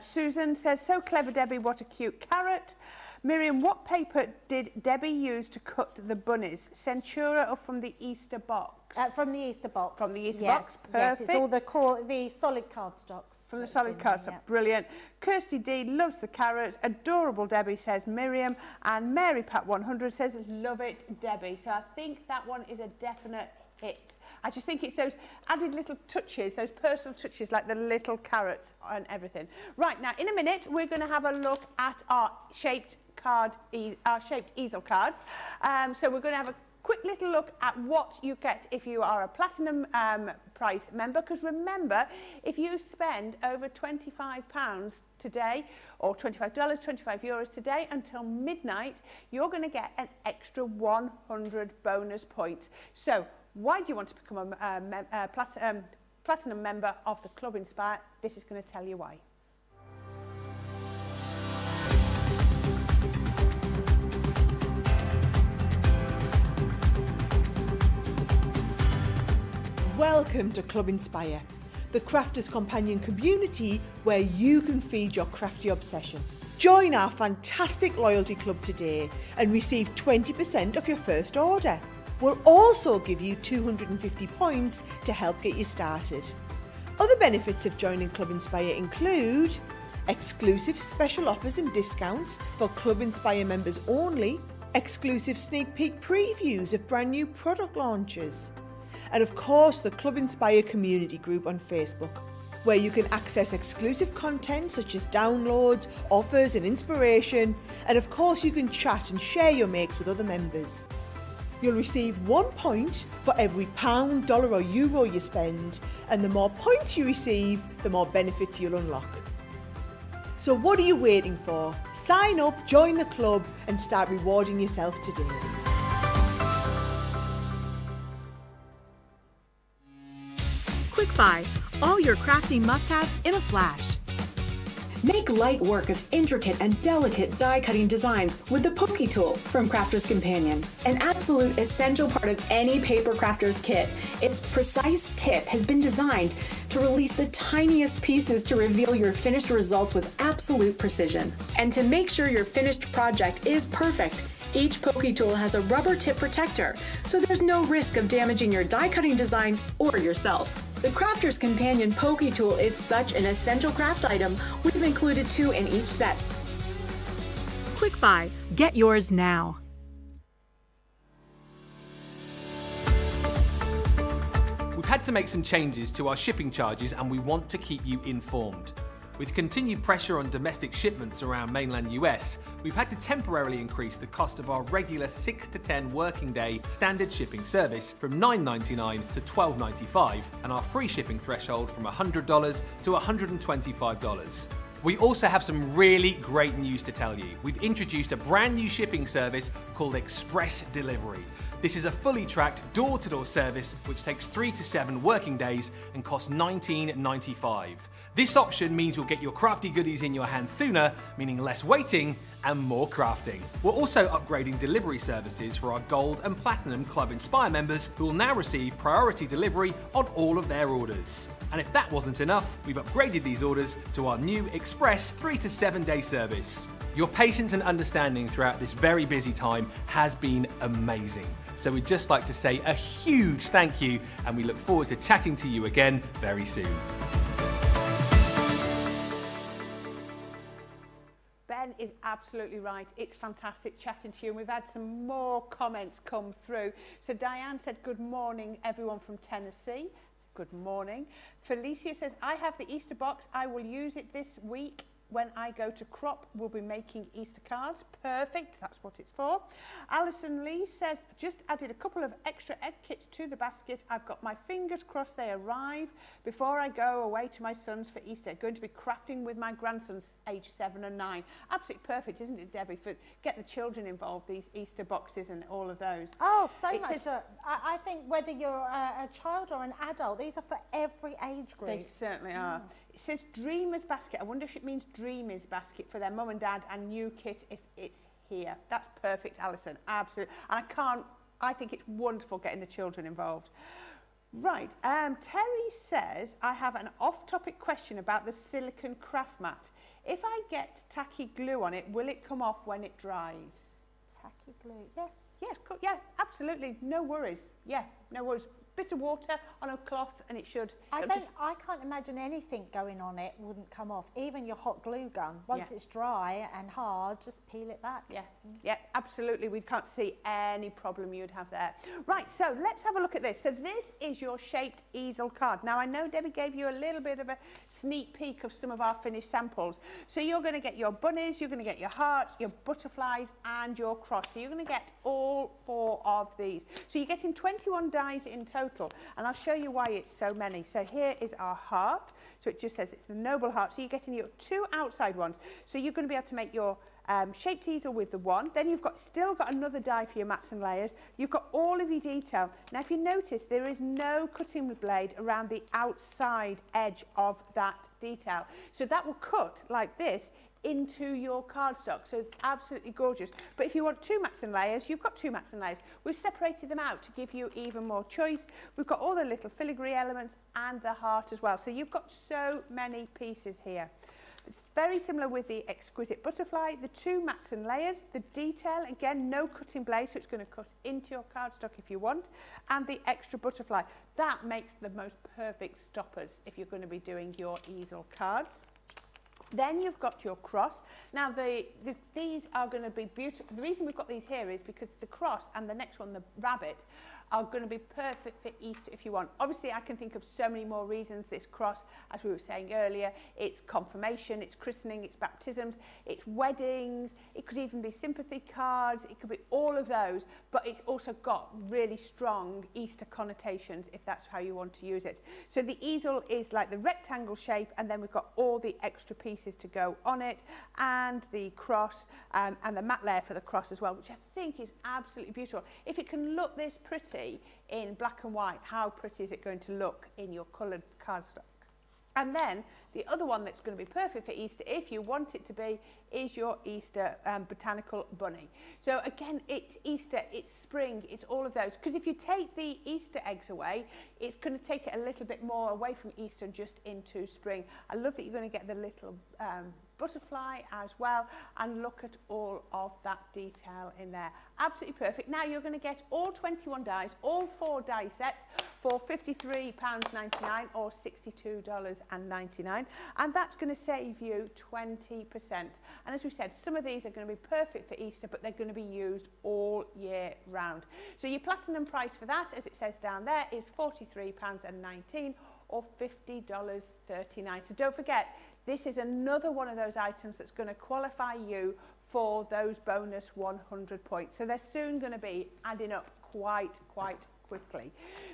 Susan says, so clever, Debbie, what a cute carrot. Miriam, what paper did Debbie use to cut the bunnies? Centura or from the Easter box? From the Easter box. From the Easter box, perfect. Yes, it's all the solid cardstocks. From the solid cardstock, brilliant. Kirsty D loves the carrot. Adorable Debbie, says Miriam. And Mary Pat 100 says, love it, Debbie. So I think that one is a definite hit. I just think it's those added little touches, those personal touches, like the little carrots and everything. Right, now in a minute, we're going to have a look at our shaped easel cards. So we're going to have a quick little look at what you get if you are a platinum price member, because remember, if you spend over £25 today, or $25, 25 euros today until midnight, you're going to get an extra 100 bonus points. So why do you want to become a platinum member of the Club Inspire? This is going to tell you why. Welcome to Club Inspire, the crafters' companion community where you can feed your crafty obsession. Join our fantastic loyalty club today and receive 20% of your first order. We'll also give you 250 points to help get you started. Other benefits of joining Club Inspire include exclusive special offers and discounts for Club Inspire members only, exclusive sneak peek previews of brand new product launches, and of course the Club Inspire community group on Facebook, where you can access exclusive content such as downloads, offers and inspiration, and of course you can chat and share your makes with other members. You'll receive 1 point for every pound, dollar or euro you spend, and the more points you receive, the more benefits you'll unlock. So what are you waiting for? Sign up, join the club and start rewarding yourself today. Quick Buy, all your crafting must-haves in a flash. Make light work of intricate and delicate die-cutting designs with the Pokey Tool from Crafter's Companion. An absolute essential part of any paper crafter's kit, its precise tip has been designed to release the tiniest pieces to reveal your finished results with absolute precision. And to make sure your finished project is perfect, each Pokey Tool has a rubber tip protector, so there's no risk of damaging your die-cutting design or yourself. The Crafter's Companion Pokey Tool is such an essential craft item, we've included 2 in each set. Quick Buy, get yours now. We've had to make some changes to our shipping charges and we want to keep you informed. With continued pressure on domestic shipments around mainland US, we've had to temporarily increase the cost of our regular 6 to 10 working day standard shipping service from $9.99 to $12.95 and our free shipping threshold from $100 to $125. We also have some really great news to tell you. We've introduced a brand new shipping service called Express Delivery. This is a fully tracked door-to-door service which takes 3 to 7 working days and costs $19.95. This option means you'll get your crafty goodies in your hands sooner, meaning less waiting and more crafting. We're also upgrading delivery services for our Gold and Platinum Club Inspire members who will now receive priority delivery on all of their orders. And if that wasn't enough, we've upgraded these orders to our new Express 3 to 7 day service. Your patience and understanding throughout this very busy time has been amazing. So we'd just like to say a huge thank you and we look forward to chatting to you again very soon. Ben is absolutely right. It's fantastic chatting to you, and we've had some more comments come through. So Diane said, good morning, everyone from Tennessee. Good morning. Felicia says, I have the Easter box. I will use it this week. When I go to Crop, we'll be making Easter cards. Perfect, that's what it's for. Alison Lee says, just added a couple of extra egg kits to the basket. I've got my fingers crossed they arrive before I go away to my sons for Easter. Going to be crafting with my grandsons, aged 7 and 9. Absolutely perfect, isn't it, Debbie, for get the children involved, these Easter boxes and all of those. Oh, so much. I think whether you're a child or an adult, these are for every age group. They certainly are. It says Dreamer's Basket. I wonder if it means Dreamer's Basket for their mum and dad, and new kit if it's here. That's perfect, Alison. Absolutely. And I think it's wonderful getting the children involved. Right. Terry says, I have an off-topic question about the silicone craft mat. If I get tacky glue on it, will it come off when it dries? Tacky glue, yes. Yeah, absolutely. No worries. Yeah, no worries. Bit of water on a cloth and it should. I can't imagine anything going on it wouldn't come off. Even your hot glue gun. Once it's dry and hard, just peel it back. Yeah, absolutely. We can't see any problem you'd have there. Right, so let's have a look at this. So this is your shaped easel card. Now I know Debbie gave you a little bit of a sneak peek of some of our finished samples. So you're going to get your bunnies, you're going to get your hearts, your butterflies and your cross. So you're going to get all 4 of these. So you're getting 21 dies in total, and I'll show you why it's so many. So here is our heart. So it just says it's the noble heart. So you're getting your 2 outside ones. So you're going to be able to make your shaped easel with the 1. Then you've still got another die for your mats and layers. You've got all of your detail. Now if you notice, there is no cutting blade around the outside edge of that detail. So that will cut like this into your cardstock, so it's absolutely gorgeous. But if you want 2 mats and layers, you've got 2 mats and layers. We've separated them out to give you even more choice. We've got all the little filigree elements and the heart as well. So you've got so many pieces here. It's very similar with the exquisite butterfly, the 2 mats and layers, the detail, again, no cutting blade, so it's going to cut into your cardstock if you want, and the extra butterfly. That makes the most perfect stoppers if you're going to be doing your easel cards. Then you've got your cross. Now these are going to be beautiful. The reason we've got these here is because the cross and the next one, the rabbit, are going to be perfect for Easter if you want. Obviously, I can think of so many more reasons. This cross, as we were saying earlier, it's confirmation, it's christening, it's baptisms, it's weddings, it could even be sympathy cards, it could be all of those, but it's also got really strong Easter connotations if that's how you want to use it. So the easel is like the rectangle shape, and then we've got all the extra pieces to go on it, and the cross and the matte layer for the cross as well, which I think is absolutely beautiful. If it can look this pretty in black and white, how pretty is it going to look in your coloured cardstock? And then the other one that's going to be perfect for Easter, if you want it to be, is your Easter botanical bunny. So again, it's Easter, it's spring, it's all of those. Because if you take the Easter eggs away, it's going to take it a little bit more away from Easter and just into spring. I love that you're going to get the little butterfly as well, and look at all of that detail in there. Absolutely perfect. Now you're going to get all 21 dies, all 4 die sets for £53.99 or $62.99, and that's going to save you 20%. And as we said, some of these are going to be perfect for Easter, but they're going to be used all year round. So your platinum price for that, as it says down there, is £43.19 or $50.39. So don't forget, this is another one of those items that's going to qualify you for those bonus 100 points. So they're soon going to be adding up quite quickly.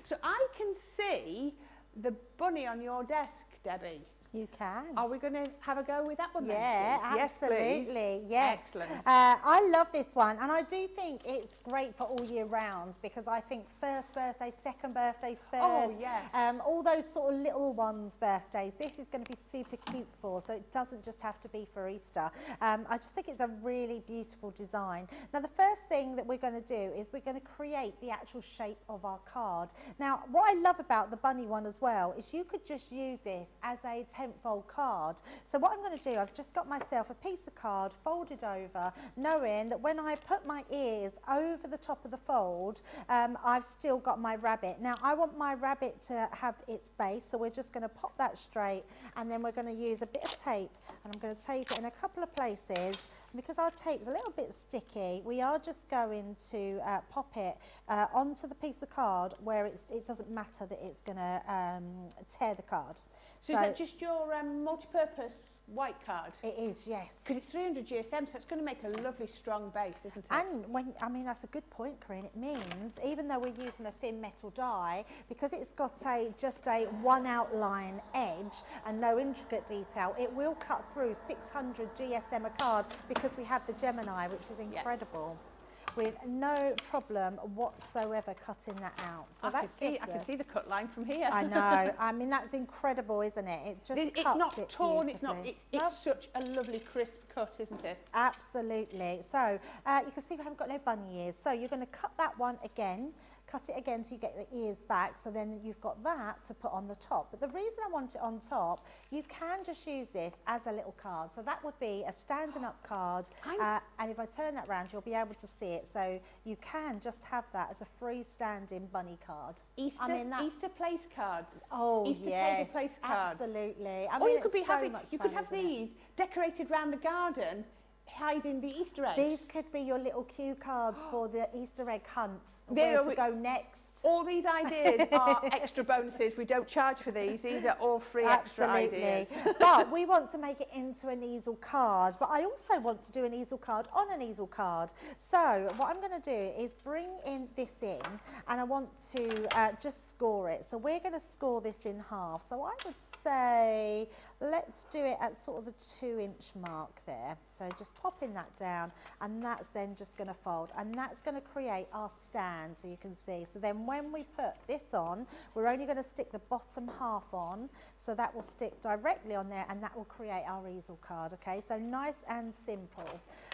So I can see the bunny on your desk, Debbie. You can. Are we going to have a go with that one then? Yeah, please? absolutely. Yes. Excellent. I love this one, and I do think it's great for all year round, because I think first birthday, second birthday, third, oh, yes. all those sort of little ones' birthdays, this is going to be super cute for, so it doesn't just have to be for Easter. I just think it's a really beautiful design. Now, the first thing that we're going to do is we're going to create the actual shape of our card. Now, what I love about the bunny one as well is you could just use this as a fold card. So what I'm going to do, I've just got myself a piece of card folded over, knowing that when I put my ears over the top of the fold, I've still got my rabbit. Now I want my rabbit to have its base, so we're just going to pop that straight, and then we're going to use a bit of tape, and I'm going to tape it in a couple of places, because our tape's a little bit sticky, we are just going to pop it onto the piece of card where it doesn't matter that it's going to tear the card. So is that just your multi-purpose white card? It is, yes. Because it's 300 GSM, so it's going to make a lovely strong base, isn't it? And I mean, that's a good point, Corrine. It means, even though we're using a thin metal die, because it's got just a one outline edge and no intricate detail, it will cut through 600 GSM a card because we have the Gemini, which is incredible. With no problem whatsoever cutting that out. So I can see the cut line from here. I know. I mean, that's incredible, isn't it? It just it's cuts not it torn. beautifully. It's such a lovely crisp cut, isn't it? Absolutely. So you can see we haven't got no bunny ears. So you're going to cut that one again. Cut it again so you get the ears back, so then you've got that to put on the top. But the reason I want it on top, you can just use this as a little card. So that would be a standing up card, and if I turn that round, you'll be able to see it. So you can just have that as a freestanding bunny card. Easter place cards. Oh, Easter yes, table place cards. Absolutely. Or you could be you could have these decorated around the garden, hiding the Easter eggs. These could be your little cue cards for the Easter egg hunt. Where to go next. All these ideas are extra bonuses. We don't charge for these. These are all free extra ideas. But we want to make it into an easel card. But I also want to do an easel card on an easel card. So what I'm going to do is bring this in, and I want to just score it. So we're going to score this in half. So I would say let's do it at sort of the 2-inch mark there. So just popping that down, and that's then just going to fold, and that's going to create our stand, so you can see. So then when we put this on, we're only going to stick the bottom half on, so that will stick directly on there, and that will create our easel card. Okay, so nice and simple.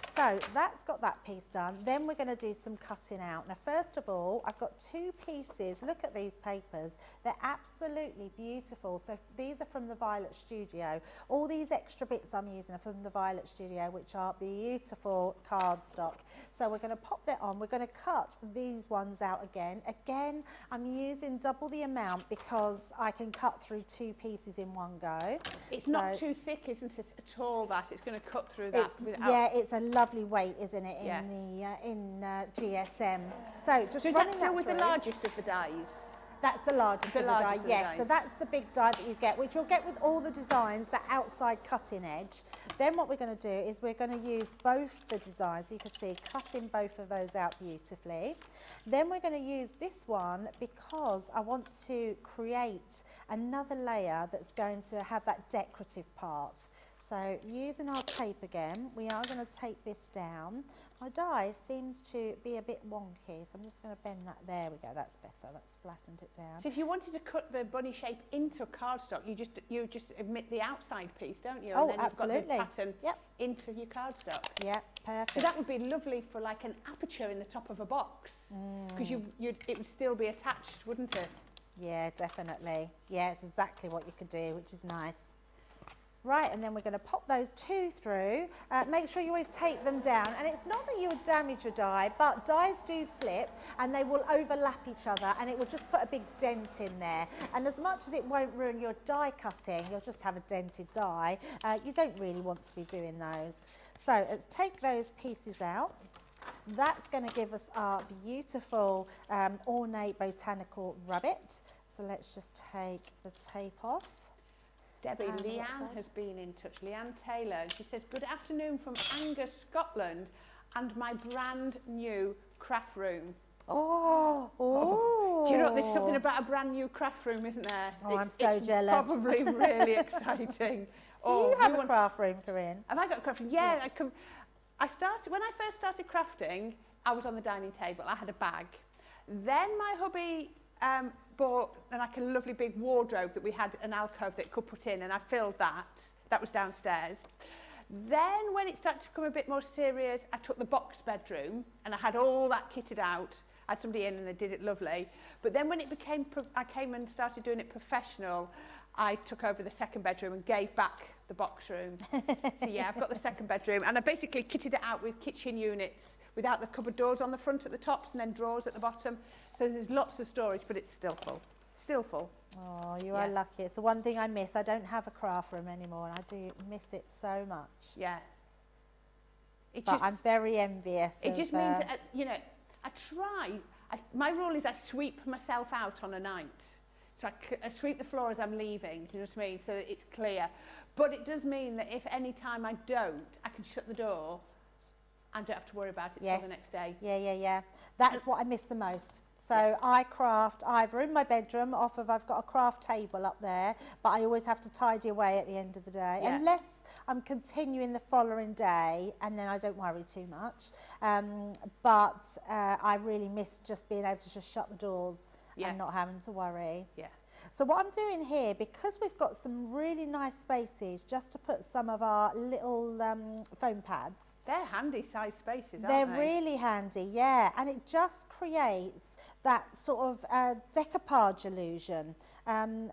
So that's got that piece done. Then we're going to do some cutting out. Now first of all, I've got 2 pieces. Look at these papers, they're absolutely beautiful. So these are from the Violet Studio. All these extra bits I'm using are from the Violet Studio, which are beautiful cardstock. So we're going to pop that on. We're going to cut these ones out again. Again, I'm using double the amount because I can cut through 2 pieces in one go. It's not too thick, isn't it, at all, that? It's going to cut through that without... Yeah, it's a lovely weight, isn't it, in GSM. So just running that with through. The largest of the dies? That's the largest of the die, yes. So that's the big die that you get, which you'll get with all the designs, the outside cutting edge. Then what we're going to do is we're going to use both the designs. So you can see cutting both of those out beautifully. Then we're going to use this one because I want to create another layer that's going to have that decorative part. So using our tape again, we are going to tape this down. My die seems to be a bit wonky, so I'm just going to bend that. There we go, that's better. That's flattened it down. So if you wanted to cut the bunny shape into cardstock, you just omit the outside piece, don't you? Oh, and then absolutely. You've got the pattern into your cardstock. Yeah, perfect. So that would be lovely for like an aperture in the top of a box, because it would still be attached, wouldn't it? Yeah, definitely. Yeah, it's exactly what you could do, which is nice. Right, and then we're going to pop those 2 through. Make sure you always tape them down. And it's not that you would damage your die, but dies do slip and they will overlap each other, and it will just put a big dent in there. And as much as it won't ruin your die cutting, you'll just have a dented die. You don't really want to be doing those. So let's take those pieces out. That's going to give us our beautiful ornate botanical rabbit. So let's just take the tape off. Debbie, Leanne has been in touch. Leanne Taylor. She says, good afternoon from Angus, Scotland, and my brand new craft room. Oh. Do you know, there's something about a brand new craft room, isn't there? Oh, I'm so jealous. Probably really exciting. Do you have a craft room, Corrine? Have I got a craft room? Yeah. When I first started crafting, I was on the dining table. I had a bag. Then my hubby bought like a lovely big wardrobe that we had an alcove that could put in, and I filled that. That was downstairs. Then when it started to become a bit more serious, I took the box bedroom and I had all that kitted out. I had somebody in and they did it lovely. But then when it became, I came and started doing it professional, I took over the second bedroom and gave back the box room. So yeah, I've got the second bedroom, and I basically kitted it out with kitchen units without the cupboard doors on the front at the tops and then drawers at the bottom. So there's lots of storage, but it's still full. Still full. Oh, you are lucky. It's the one thing I miss. I don't have a craft room anymore, and I do miss it so much. Yeah. But I'm very envious. It just means, you know, my rule is I sweep myself out on a night. So I sweep the floor as I'm leaving, you know what I mean, so that it's clear. But it does mean that if any time I don't, I can shut the door and don't have to worry about it till the next day. Yeah. That's what I miss the most. So I craft either in my bedroom, I've got a craft table up there, but I always have to tidy away at the end of the day. Yeah. Unless I'm continuing the following day, and then I don't worry too much. But I really miss just being able to just shut the doors and not having to worry. Yeah. So what I'm doing here, because we've got some really nice spaces just to put some of our little foam pads. They're handy size spaces, aren't They're they? really handy, yeah. And it just creates that sort of decoupage illusion. And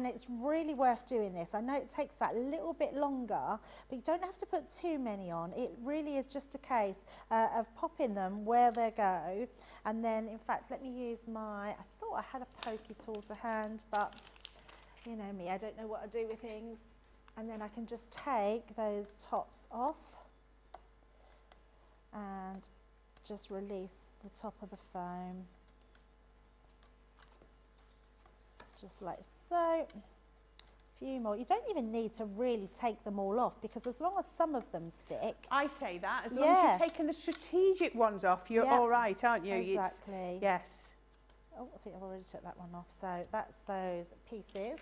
it's really worth doing this. I know it takes that little bit longer, but you don't have to put too many on. It really is just a case of popping them where they go. And then, in fact, let me use I thought I had a pokey tool to hand, but you know me, I don't know what I do with things. And then I can just take those tops off and just release the top of the foam. Just like so. A few more. You don't even need to really take them all off, because as long as some of them stick. I say that, as long as you've taken the strategic ones off, you're all right, aren't you? Exactly. Yes. Oh, I think I've already took that one off. So that's those pieces.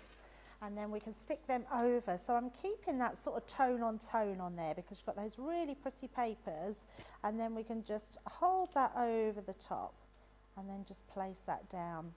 And then we can stick them over. So I'm keeping that sort of tone on there, because you've got those really pretty papers. And then we can just hold that over the top and then just place that down.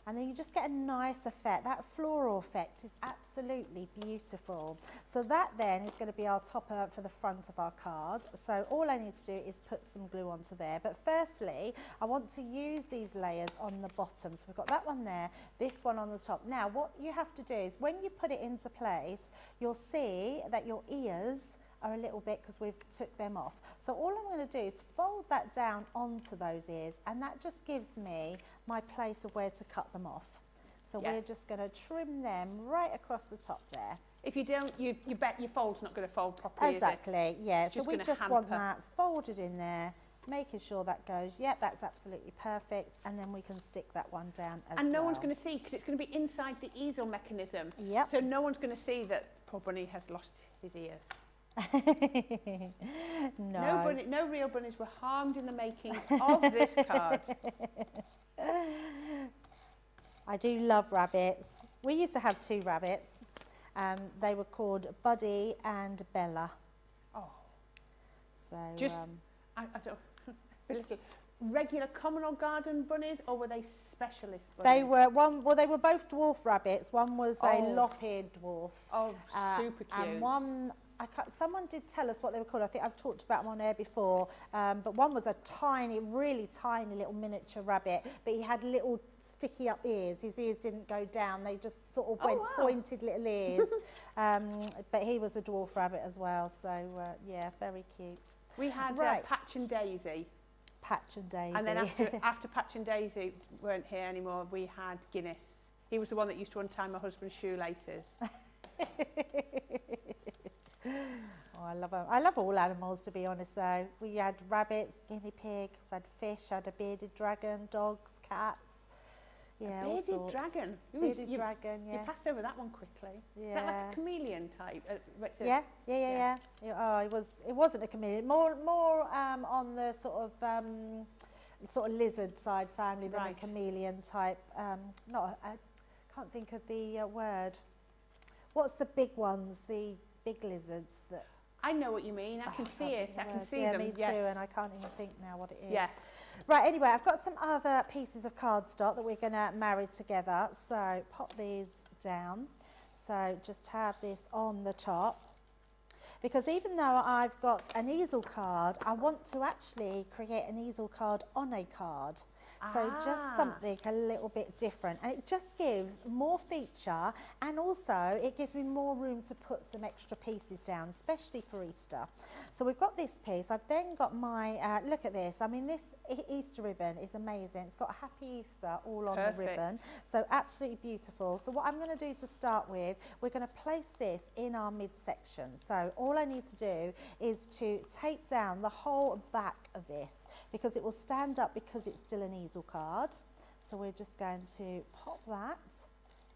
And then you just get a nice effect. That floral effect is absolutely beautiful. So that then is going to be our topper for the front of our card. So all I need to do is put some glue onto there. But firstly, I want to use these layers on the bottom. So we've got that one there, this one on the top. Now, what you have to do is when you put it into place, you'll see that your ears are a little bit, because we've took them off. So all I'm going to do is fold that down onto those ears, and that just gives me my place of where to cut them off. So we're just going to trim them right across the top there. If you don't, you bet your fold's not going to fold properly, exactly, yeah. So we just want hamper. that folded in there, making sure that goes, that's absolutely perfect, and then we can stick that one down as well. And no one's going to see, because it's going to be inside the easel mechanism. Yep. So no one's going to see that poor bunny has lost his ears. No real bunnies were harmed in the making of this card. I do love rabbits. We used to have 2 rabbits. They were called Buddy and Bella. Oh. So just I don't a little regular common or garden bunnies, or were they specialist bunnies? They were they were both dwarf rabbits. One was a lop-eared dwarf. Oh, super cute. And one, someone did tell us what they were called. I think I've talked about them on air before. But one was a tiny, really tiny little miniature rabbit, but he had little sticky up ears. His ears didn't go down. They just sort of went pointed little ears. But he was a dwarf rabbit as well. So, yeah, very cute. We had Patch and Daisy. Patch and Daisy. And then after Patch and Daisy weren't here anymore, we had Guinness. He was the one that used to untie my husband's shoelaces. Oh, I love all animals, to be honest, though. We had rabbits, guinea pig, we had fish, had a bearded dragon, dogs, cats. Yeah, a bearded dragon. Bearded dragon, yes. You passed over that one quickly. Yeah. Is that like a chameleon type? Yeah. Oh, it wasn't a chameleon. More on the sort of lizard side family than a chameleon type. I can't think of the word. What's the big ones? The big lizards that. I know what you mean. I can see it. I can see them. Me too, and I can't even think now what it is. Yes. Right, anyway, I've got some other pieces of cardstock that we're going to marry together. So pop these down. So just have this on the top. Because even though I've got an easel card, I want to actually create an easel card on a card. So just something a little bit different, and it just gives more feature, and also it gives me more room to put some extra pieces down, especially for Easter. So we've got this piece. I've then got my, look at this. I mean, this Easter ribbon is amazing. It's got Happy Easter all on the ribbon. So absolutely beautiful. So what I'm going to do to start with, we're going to place this in our midsection. So all I need to do is to tape down the whole back of this, because it will stand up because it's still an easel card. So we're just going to pop that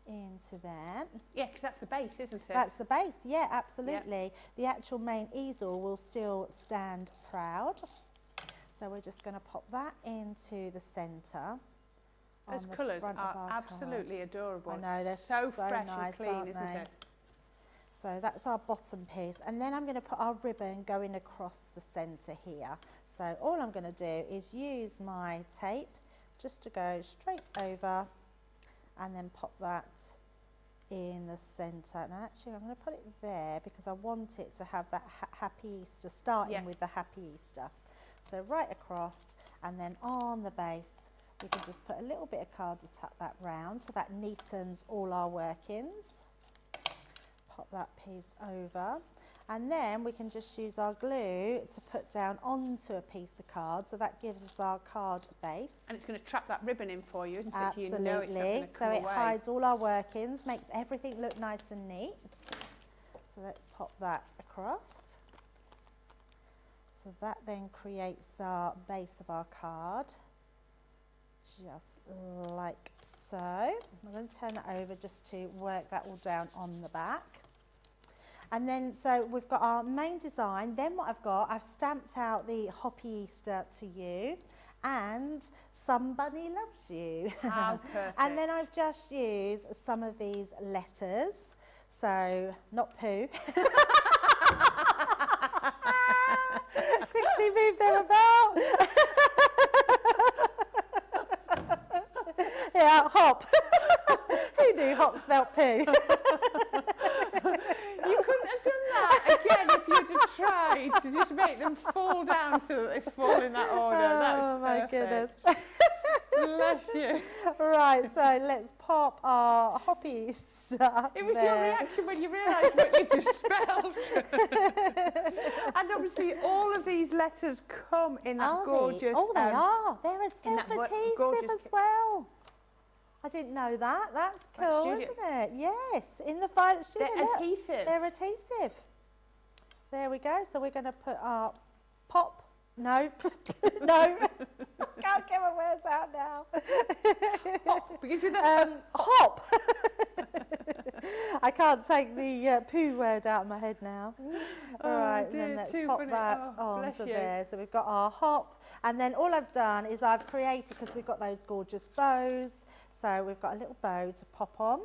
into there. Yeah, because that's the base, isn't it? That's the base, yeah, absolutely. Yeah. The actual main easel will still stand proud. So we're just going to pop that into the centre. Those colours are absolutely adorable. I know, they're so fresh nice, and clean, aren't isn't they? it? So that's our bottom piece, and then I'm going to put our ribbon going across the centre here. So all I'm going to do is use my tape just to go straight over and then pop that in the centre. And actually I'm going to put it there because I want it to have that Happy Easter, starting with the Happy Easter. So right across, and then on the base we can just put a little bit of card to tuck that round, so that neatens all our workings. Pop that piece over, and then we can just use our glue to put down onto a piece of card, so that gives us our card base. And it's going to trap that ribbon in for you, isn't it? Absolutely. You know it's not going to come so it away. hides all our workings, makes everything look nice and neat. So let's pop that across. So that then creates the base of our card, just like so. I'm going to turn that over just to work that all down on the back. And then, so we've got our main design. Then what I've stamped out the Happy Easter to you and Somebody Loves You. How perfect. And then I've just used some of these letters. So, not poo. Quickly move them about. Yeah, hop. Who knew hop spelt poo? You couldn't have done that again if you'd have tried to just make them fall down so that they fall in that order. Oh my goodness. Bless you. Right, so let's pop our Happy Easter. It was there. your reaction when you realised what you just spelled. And obviously all of these letters come in that gorgeous... Oh, they are. They're a in that self-adhesive as well. I didn't know that. That's cool, isn't it? Yes, in the Violet Studio. They're adhesive. They're adhesive. There we go. So we're going to put our pop. No, no. I can't get my words out now. Hop, because you're hop. I can't take the poo word out of my head now. All right, and then let's pop that onto there. So we've got our hop, and then all I've done is I've created, because we've got those gorgeous bows, so we've got a little bow to pop on.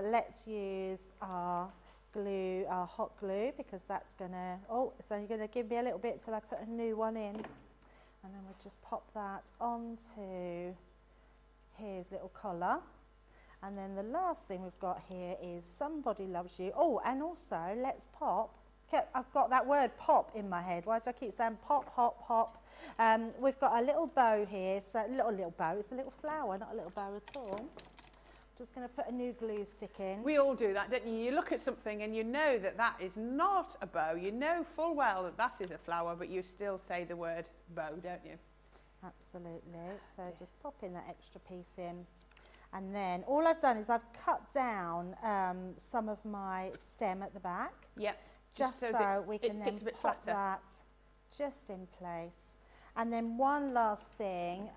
Let's use our glue, our hot glue, because that's gonna, it's only gonna give me a little bit till I put a new one in, and then we'll just pop that onto his little collar. And then the last thing we've got here is Somebody Loves You. Oh, and also let's pop, I've got that word pop in my head. Why do I keep saying pop, hop, hop? We've got a little bow here, so little bow, it's a little flower, not a little bow at all. Just going to put a new glue stick in. We all do that, don't you? You look at something and you know that that is not a bow. You know full well that that is a flower, but you still say the word bow, don't you? Absolutely. So just pop in that extra piece in. And then all I've done is I've cut down some of my stem at the back. Yep. Just so we can then pop that just in place. And then one last thing,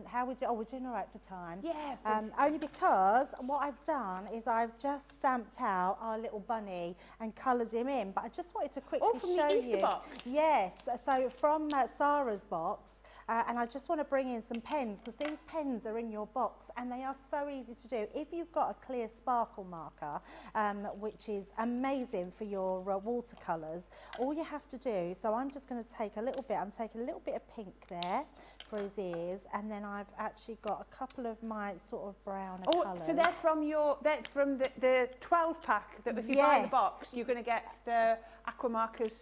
how we do, we're doing all right for time. Yeah. Only because what I've done is I've just stamped out our little bunny and coloured him in, but I just wanted to quickly show you. The Easter box. Yes, so from Sara's box, and I just want to bring in some pens, because these pens are in your box and they are so easy to do. If you've got a clear sparkle marker, which is amazing for your watercolours, all you have to do, so I'm just going to take a little bit, I'm taking a little bit of pink there for his ears, and then I've actually got a couple of my sort of browner colours. So they're from the 12 pack that if you buy the box, you're going to get the aqua markers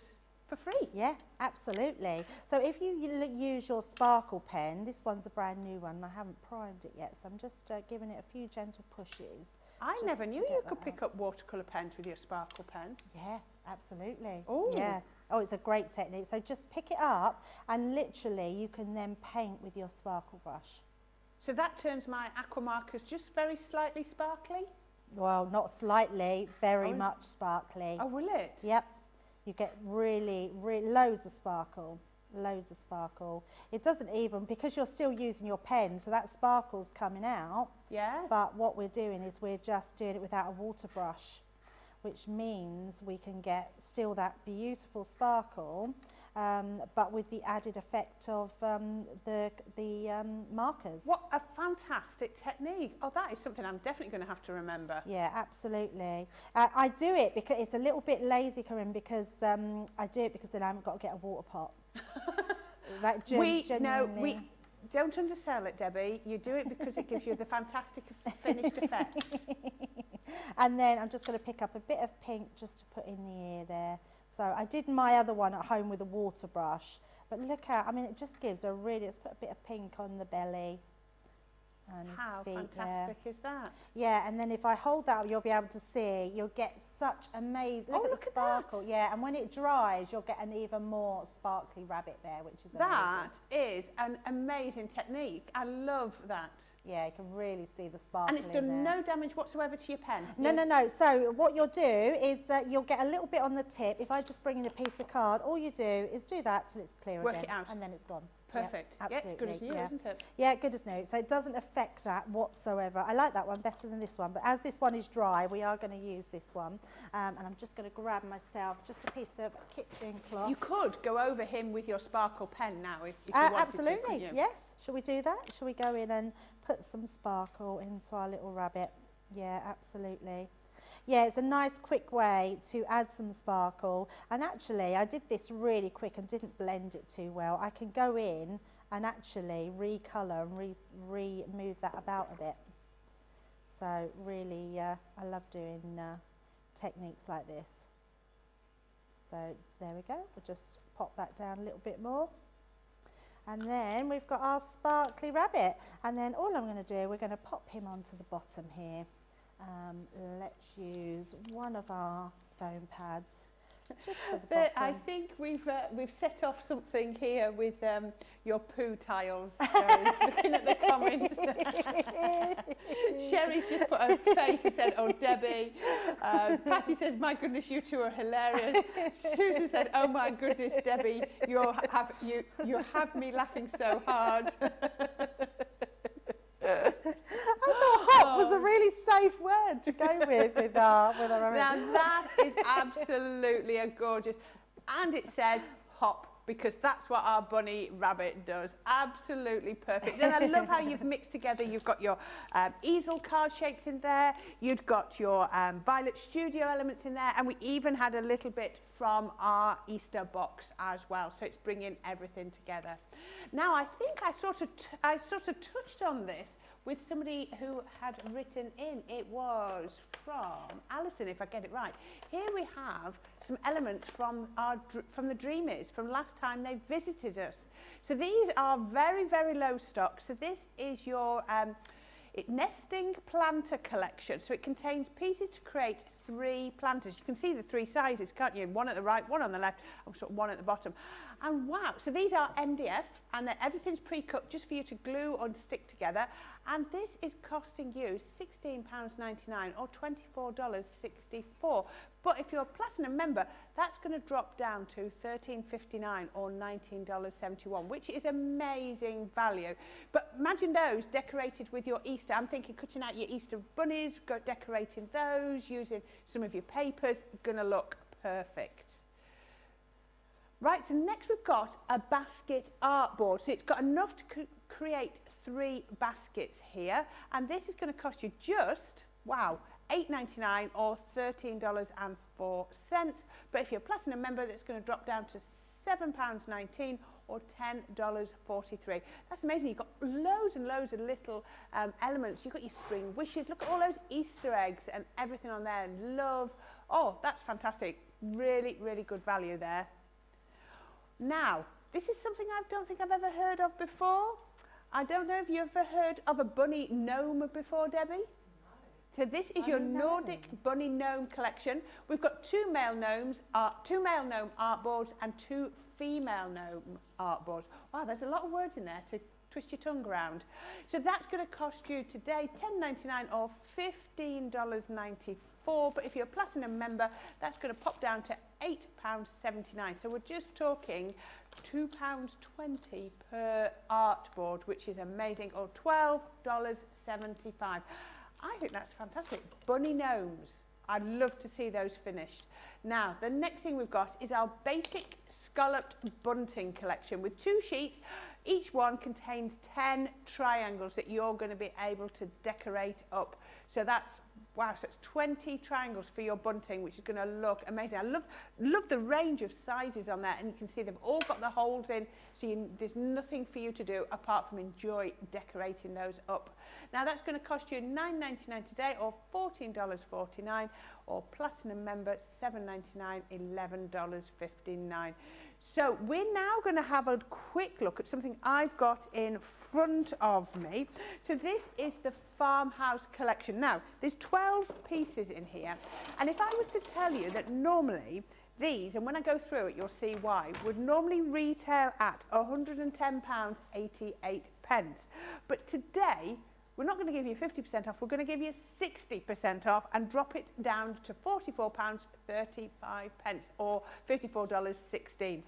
for free. Yeah, absolutely. So if you use your sparkle pen, this one's a brand new one, I haven't primed it yet, so I'm just giving it a few gentle pushes. I never knew you could pick up watercolour pens with your sparkle pen. Yeah, absolutely. Oh. Yeah. Oh, it's a great technique. So just pick it up and literally you can then paint with your sparkle brush. So that turns my aqua markers just very slightly sparkly? Well, not slightly, very much sparkly. Oh, will it? Yep. You get really, loads of sparkle. Loads of sparkle. It doesn't even, because you're still using your pen, so that sparkle's coming out. Yeah. But what we're doing is we're just doing it without a water brush, which means we can get still that beautiful sparkle, but with the added effect of the markers. What a fantastic technique. Oh, that is something I'm definitely going to have to remember. Yeah, absolutely. I do it because it's a little bit lazy, Corrine, because I do it because then I haven't got to get a water pot. That We genuinely... don't undersell it, Debbie. You do it because it gives you the fantastic finished effect. And then I'm just going to pick up a bit of pink just to put in the ear there. So I did my other one at home with a water brush, but look at, I mean, it just gives a really, let's put a bit of pink on the belly and his How feet fantastic is that? Yeah, and then if I hold that up, you'll be able to see, you'll get such amazing, look at the sparkle. Yeah, and when it dries, you'll get an even more sparkly rabbit there, which is amazing. That is an amazing technique. I love that. Yeah, you can really see the sparkle. And it's done no damage whatsoever to your pen. No. So what you'll do is you'll get a little bit on the tip. If I just bring in a piece of card, all you do is do that till it's clear Work again. it out. And then it's gone. Perfect. Yeah, absolutely. Yeah, it's good as new, isn't it? Yeah, good as new. So it doesn't affect that whatsoever. I like that one better than this one. But as this one is dry, we are going to use this one. And I'm just going to grab myself just a piece of kitchen cloth. You could go over him with your sparkle pen now if you wanted absolutely, to, couldn't you? yes. Shall we do that? Shall we go in and put some sparkle into our little rabbit? Yeah, absolutely. Yeah, it's a nice quick way to add some sparkle. And actually, I did this really quick and didn't blend it too well. I can go in and actually recolour and remove that about a bit. So really, I love doing techniques like this. So there we go. We'll just pop that down a little bit more. And then we've got our sparkly rabbit. And then all I'm going to do, we're going to pop him onto the bottom here. Let's use one of our foam pads just for the bottom. I think we've set off something here with your poo tiles. So looking at the comments, Sherry's just put a face and said, "Oh, Debbie." Patty says, "My goodness, you two are hilarious." Susan said, "Oh my goodness, Debbie, you have me laughing so hard." I thought hop was a really safe word to go with our rabbit. Now that is absolutely a gorgeous, and it says hop because that's what our bunny rabbit does. Absolutely perfect. And I love how you've mixed together. You've got your easel card shapes in there. You've got your Violet Studio elements in there, and we even had a little bit from our Easter box as well. So it's bringing everything together. Now I think I sort of touched on this with somebody who had written in. It was from Alison, if I get it right. Here we have some elements from the Dreamies from last time they visited us. So these are very, very low stock. So this is your nesting planter collection. So it contains pieces to create 3 planters. You can see the 3 sizes, can't you? One at the right, one on the left, and sort of one at the bottom. And wow, so these are MDF, and everything's pre-cut just for you to glue and stick together. And this is costing you £16.99 or $24.64. But if you're a Platinum member, that's going to drop down to $13.59 or $19.71, which is amazing value. But imagine those decorated with your Easter. I'm thinking cutting out your Easter bunnies, decorating those, using some of your papers, going to look perfect. Right, so next we've got a basket artboard. So it's got enough to create 3 baskets here. And this is going to cost you just, wow, $8.99 or $13.04. But if you're a Platinum member, that's going to drop down to £7.19 or $10.43. That's amazing. You've got loads and loads of little elements. You've got your spring wishes. Look at all those Easter eggs and everything on there. Love. Oh, that's fantastic. Really, really good value there. Now, this is something I don't think I've ever heard of before. I don't know if you've ever heard of a bunny gnome before, Debbie? So this is your Nordic bunny gnome collection. We've got two male gnome art boards and two female gnome art boards. Wow, there's a lot of words in there to twist your tongue around. So that's going to cost you today $10.99 or $15.94. But if you're a platinum member, that's going to pop down to £8.79. So we're just talking £2.20 per art board, which is amazing, or $12.75. I think that's fantastic. Bunny gnomes. I'd love to see those finished. Now, the next thing we've got is our basic scalloped bunting collection with 2 sheets. Each one contains 10 triangles that you're going to be able to decorate up. So that's, wow, so it's 20 triangles for your bunting, which is going to look amazing. I love the range of sizes on there, and you can see they've all got the holes in, so there's nothing for you to do apart from enjoy decorating those up. Now that's going to cost you $9.99 today, or $14.49, or platinum member $7.99, $11.59. So we're now going to have a quick look at something I've got in front of me. So this is the Farmhouse collection. Now there's 12 pieces in here, and if I was to tell you that normally these, and when I go through it you'll see why, would normally retail at £110.88. But today we're not going to give you 50% off, we're going to give you 60% off and drop it down to £44.35 or $54.16.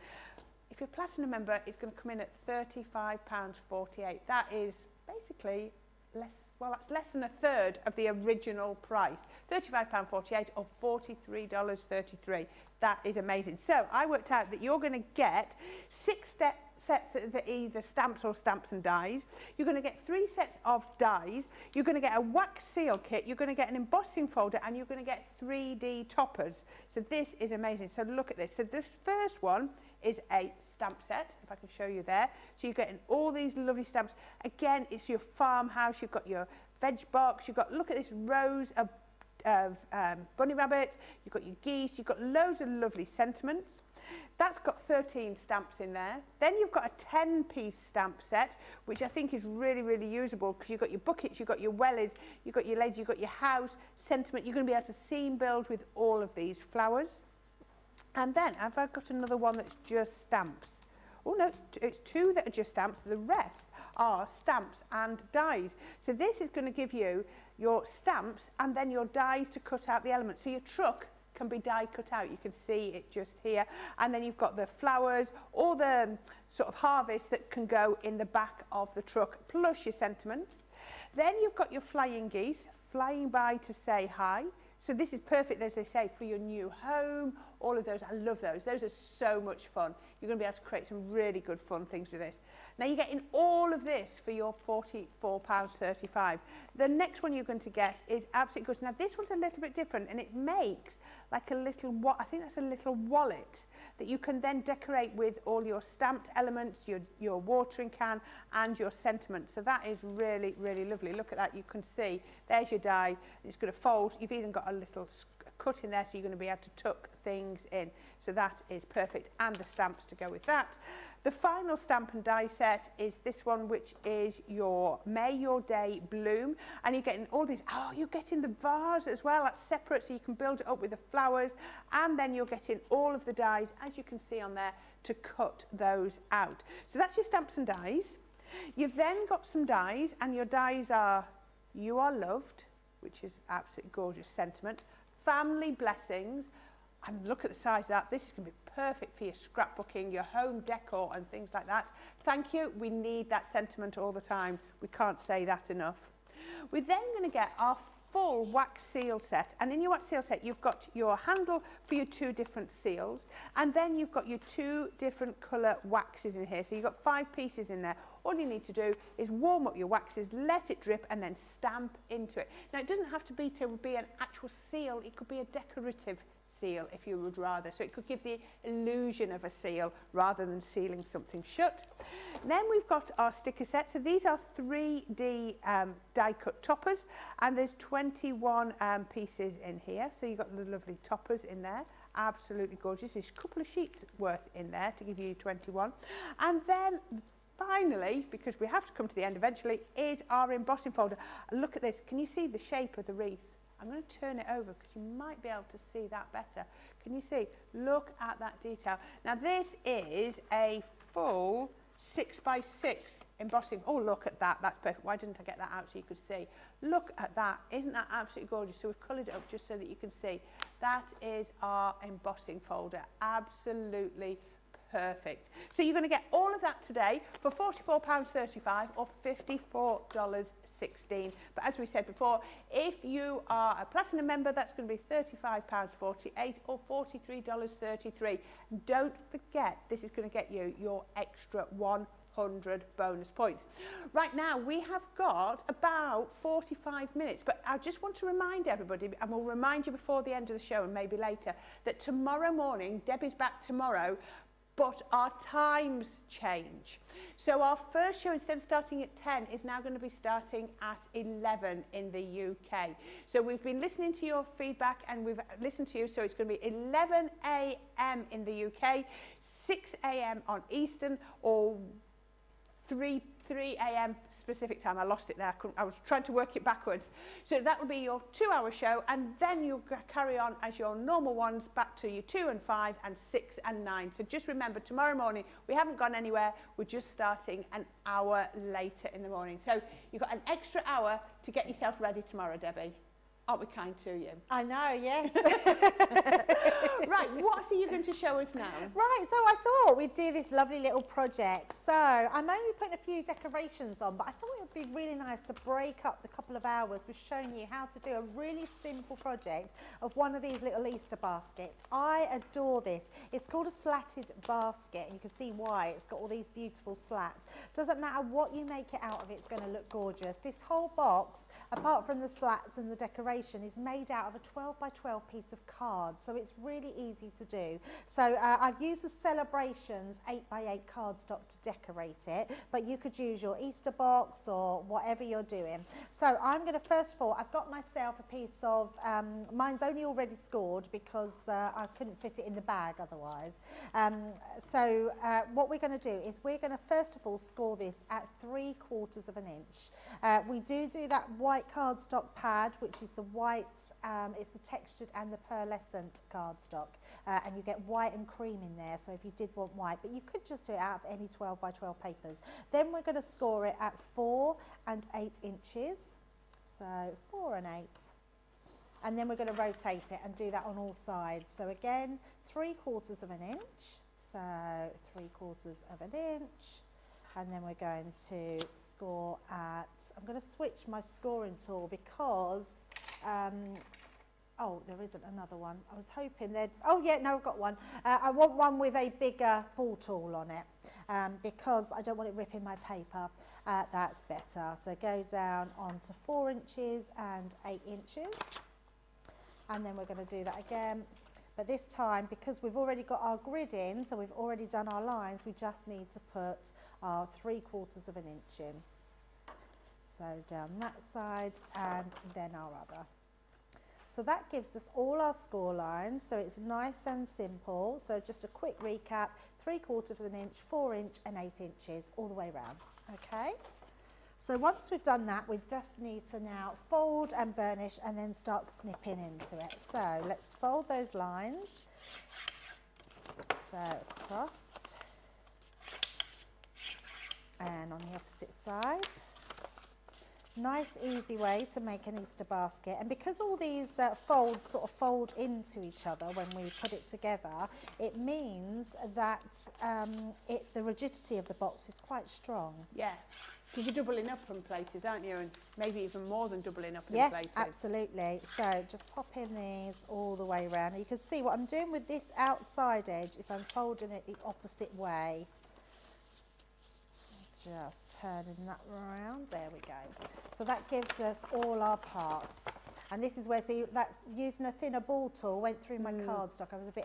If you're a platinum member, it's going to come in at £35.48. That is basically less, well, that's less than a third of the original price. £35.48 or $43.33. That is amazing. So I worked out that you're going to get 6 sets of either stamps or stamps and dies. You're going to get 3 sets of dies. You're going to get a wax seal kit. You're going to get an embossing folder, and you're going to get 3D toppers. So this is amazing. So look at this. So the first one is a stamp set, if I can show you there. So you're getting all these lovely stamps. Again, it's your farmhouse. You've got your veg box. You've got, look at this rows of bunny rabbits. You've got your geese. You've got loads of lovely sentiments. That's got 13 stamps in there. Then you've got a 10-piece stamp set, which I think is really, really usable, because you've got your buckets, you've got your wellies, you've got your leads, you've got your house, sentiment. You're going to be able to seam build with all of these flowers. And then have I got another one that's just stamps? Oh no, it's 2 that are just stamps. The rest are stamps and dies. So this is going to give you your stamps and then your dies to cut out the elements. So your truck can be die cut out. You can see it just here. And then you've got the flowers or the sort of harvest that can go in the back of the truck, plus your sentiments. Then you've got your flying geese flying by to say hi. So this is perfect, as they say, for your new home. All of those, I love those. Those are so much fun. You're going to be able to create some really good fun things with this. Now you're getting all of this for your £44.35. The next one you're going to get is absolutely good. Now this one's a little bit different, and it makes like a little, I think that's a little wallet that you can then decorate with all your stamped elements, your watering can and your sentiments. So that is really, really lovely. Look at that, you can see there's your die. It's going to fold. You've even got a little cut in there, so you're going to be able to tuck things in. So that is perfect, and the stamps to go with that. The final stamp and die set is this one, which is your May Your Day Bloom. And you're getting all these, you're getting the vase as well. That's separate, so you can build it up with the flowers. And then you're getting all of the dies, as you can see on there, to cut those out. So that's your stamps and dies. You've then got some dies, and your dies are You Are Loved, which is absolutely gorgeous sentiment. Family Blessings. And look at the size of that. This is going to be perfect for your scrapbooking, your home decor and things like that. Thank you. We need that sentiment all the time. We can't say that enough. We're then going to get our full wax seal set. And in your wax seal set, you've got your handle for your 2 different seals. And then you've got your 2 different colour waxes in here. So you've got 5 pieces in there. All you need to do is warm up your waxes, let it drip, and then stamp into it. Now, it doesn't have to be an actual seal. It could be a decorative seal if you would rather. So it could give the illusion of a seal rather than sealing something shut. Then we've got our sticker set. So these are 3D die cut toppers, and there's 21 pieces in here. So you've got the lovely toppers in there. Absolutely gorgeous. There's a couple of sheets worth in there to give you 21. And then finally, because we have to come to the end eventually, is our embossing folder. Look at this. Can you see the shape of the wreath? I'm going to turn it over because you might be able to see that better. Can you see? Look at that detail. Now this is a full 6x6 embossing. Oh, look at that. That's perfect. Why didn't I get that out so you could see? Look at that. Isn't that absolutely gorgeous? So we've coloured it up just so that you can see. That is our embossing folder. Absolutely perfect. So you're going to get all of that today for £44.35 or $54.16. But as we said before, if you are a platinum member, that's going to be £35.48 or $43.33. And don't forget, this is going to get you your extra 100 bonus points. Right now, we have got about 45 minutes, but I just want to remind everybody, and we'll remind you before the end of the show and maybe later, that tomorrow morning, Debbie's back tomorrow, but our times change. So our first show, instead of starting at 10, is now going to be starting at 11 in the UK. So we've been listening to your feedback and we've listened to you, so it's going to be 11 a.m. in the UK, 6 a.m. on Eastern, or 3 a.m. specific time. I lost it there. I was trying to work it backwards. So that will be your 2-hour show, and then you'll carry on as your normal ones back to your 2 and 5 and 6 and 9. So just remember, tomorrow morning, we haven't gone anywhere. We're just starting an hour later in the morning. So you've got an extra hour to get yourself ready tomorrow, Debbie. Aren't we kind to you? I know, yes. Right, what are you going to show us now? Right, so I thought we'd do this lovely little project. So I'm only putting a few decorations on, but I thought it would be really nice to break up the couple of hours with showing you how to do a really simple project of one of these little Easter baskets. I adore this. It's called a slatted basket, and you can see why. It's got all these beautiful slats. Doesn't matter what you make it out of, it's going to look gorgeous. This whole box, apart from the slats and the decoration, is made out of a 12 by 12 piece of card, so it's really easy to do. So I've used the Celebrations 8 by 8 cardstock to decorate it, but you could use your Easter box or whatever you're doing. So I'm going to, first of all, I've got myself a piece of, mine's only already scored because I couldn't fit it in the bag otherwise. So what we're going to do is we're going to first of all score this at 3/4 of an inch. We do that white cardstock pad, which is the white, it's the textured and the pearlescent cardstock, and you get white and cream in there, so if you did want white, but you could just do it out of any 12 by 12 papers. Then we're going to score it at 4 and 8 inches, so 4 and 8, and then we're going to rotate it and do that on all sides. So again, 3/4 of an inch, so 3/4 of an inch, and then we're going to score at, I'm going to switch my scoring tool because, oh, there isn't another one. I was hoping there'd, oh yeah, no, I've got one. I want one with a bigger ball tool on it because I don't want it ripping my paper. That's better. So go down onto 4 inches and 8 inches. And then we're going to do that again. But this time, because we've already got our grid in, so we've already done our lines, we just need to put our 3/4 of an inch in. So down that side and then our other. So that gives us all our score lines, so it's nice and simple. So just a quick recap, 3/4 of an inch, 4 inch and 8 inches all the way around, okay? So once we've done that, we just need to now fold and burnish and then start snipping into it. So let's fold those lines. So across and on the opposite side. Nice easy way to make an Easter basket, and because all these folds sort of fold into each other when we put it together, it means that the rigidity of the box is quite strong. Yeah, because you're doubling up in places, aren't you, and maybe even more than doubling up in places. Yeah, absolutely. So just pop in these all the way around. You can see what I'm doing with this outside edge is I'm folding it the opposite way. just turning that around. There we go. So that gives us all our parts. And this is where, see, that using a thinner ball tool went through my cardstock. I was a bit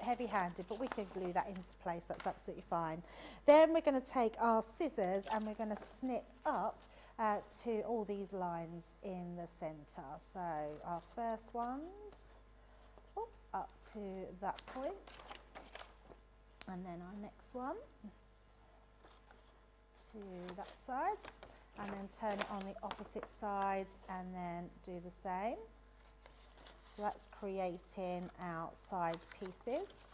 heavy-handed, but we can glue that into place. That's absolutely fine. Then we're going to take our scissors and we're going to snip up to all these lines in the centre. So our first ones, up to that point. And then our next one to that side, and then turn it on the opposite side and then do the same. So that's creating our side pieces.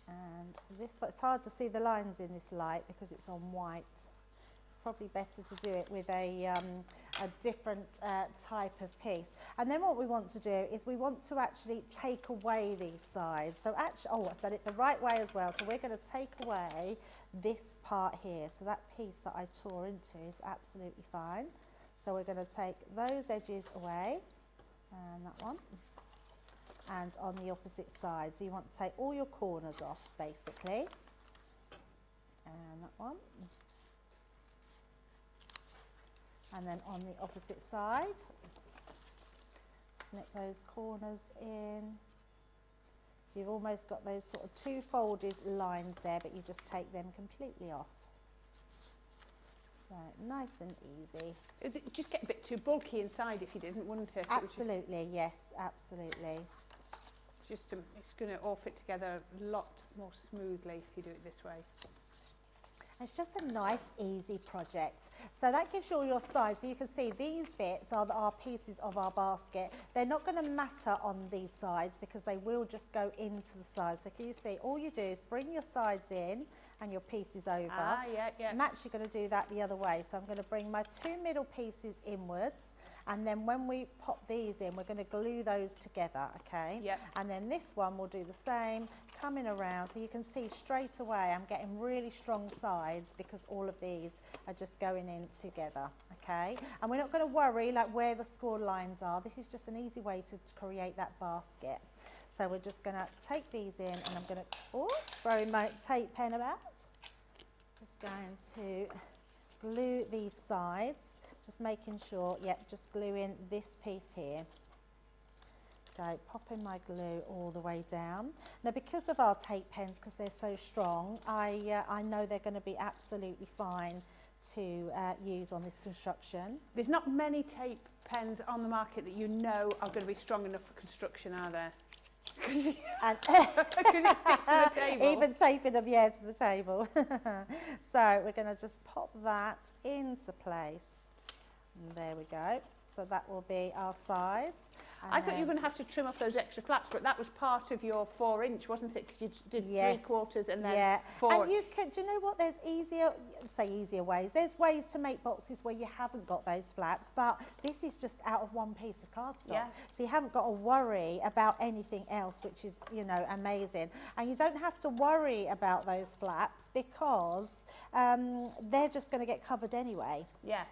And this, it's hard to see the lines in this light because it's on white. It's probably better to do it with a different type of piece. And then what we want to do is we want to actually take away these sides. So actually, oh, I've done it the right way as well. So we're going to take away this part here. So that piece that I tore into is absolutely fine. So we're going to take those edges away, and that one, and on the opposite side. So you want to take all your corners off, basically. And that one. And then on the opposite side, snip those corners in. So you've almost got those sort of two folded lines there, but you just take them completely off. So nice and easy. It'd just get a bit too bulky inside if you didn't, wouldn't it? Absolutely, yes, absolutely. It's going to all fit together a lot more smoothly if you do it this way. It's just a nice, easy project. So that gives you all your sides. So you can see these bits are our pieces of our basket. They're not going to matter on these sides because they will just go into the sides. So can you see, all you do is bring your sides in and your pieces over. Ah, yeah, yeah. I'm actually going to do that the other way. So I'm going to bring my two middle pieces inwards, and then when we pop these in, we're going to glue those together, okay? Yep. And then this one will do the same, coming around. So you can see straight away I'm getting really strong sides because all of these are just going in together, okay? And we're not going to worry like where the score lines are. This is just an easy way to create that basket. So we're just going to take these in, and I'm going to throw my tape pen about. Just going to glue these sides, just making sure, just glue in this piece here. So popping my glue all the way down. Now because of our tape pens, because they're so strong, I know they're going to be absolutely fine to use on this construction. There's not many tape pens on the market that you know are going to be strong enough for construction, are there? And Because it sticks to the table. even taping them, to the table. So we're going to just pop that into place. And there we go. So that will be our sides. And I thought you were going to have to trim off those extra flaps, but that was part of your 4-inch, wasn't it? Because you did 3/4 and then 4. And you can, do you know what? There's easier ways. There's ways to make boxes where you haven't got those flaps, but this is just out of one piece of cardstock. Yeah. So you haven't got to worry about anything else, which is, amazing. And you don't have to worry about those flaps because they're just going to get covered anyway. Yeah.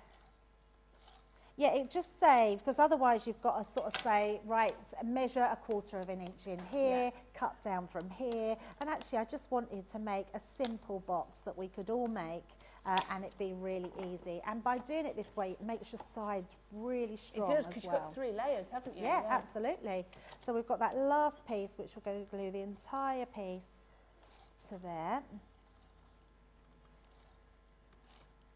Yeah, it just saves, because otherwise you've got to sort of say, right, measure 1/4 of an inch in here, cut down from here. And actually I just wanted to make a simple box that we could all make and it be really easy. And by doing it this way, it makes your sides really strong as well. It does, because you've got 3 layers, haven't you? Yeah, absolutely. So we've got that last piece, which we're going to glue the entire piece to there.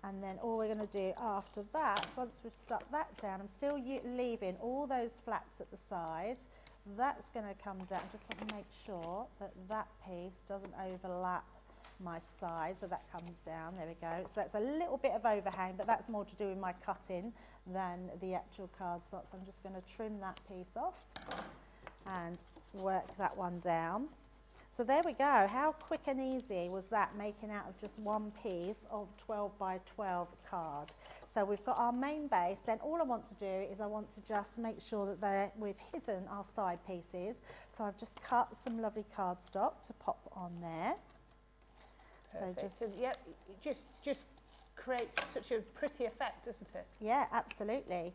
And then all we're going to do after that, once we've stuck that down, I'm still leaving all those flaps at the side. That's going to come down. Just want to make sure that that piece doesn't overlap my side, so that comes down. There we go. So that's a little bit of overhang, but that's more to do with my cutting than the actual cardstock. So I'm just going to trim that piece off and work that one down. So there we go. How quick and easy was that, making out of just one piece of 12 by 12 card. So we've got our main base. Then all I want to do is I want to just make sure that we've hidden our side pieces. So I've just cut some lovely cardstock to pop on there. Perfect. So it just creates such a pretty effect, doesn't it? Yeah, absolutely.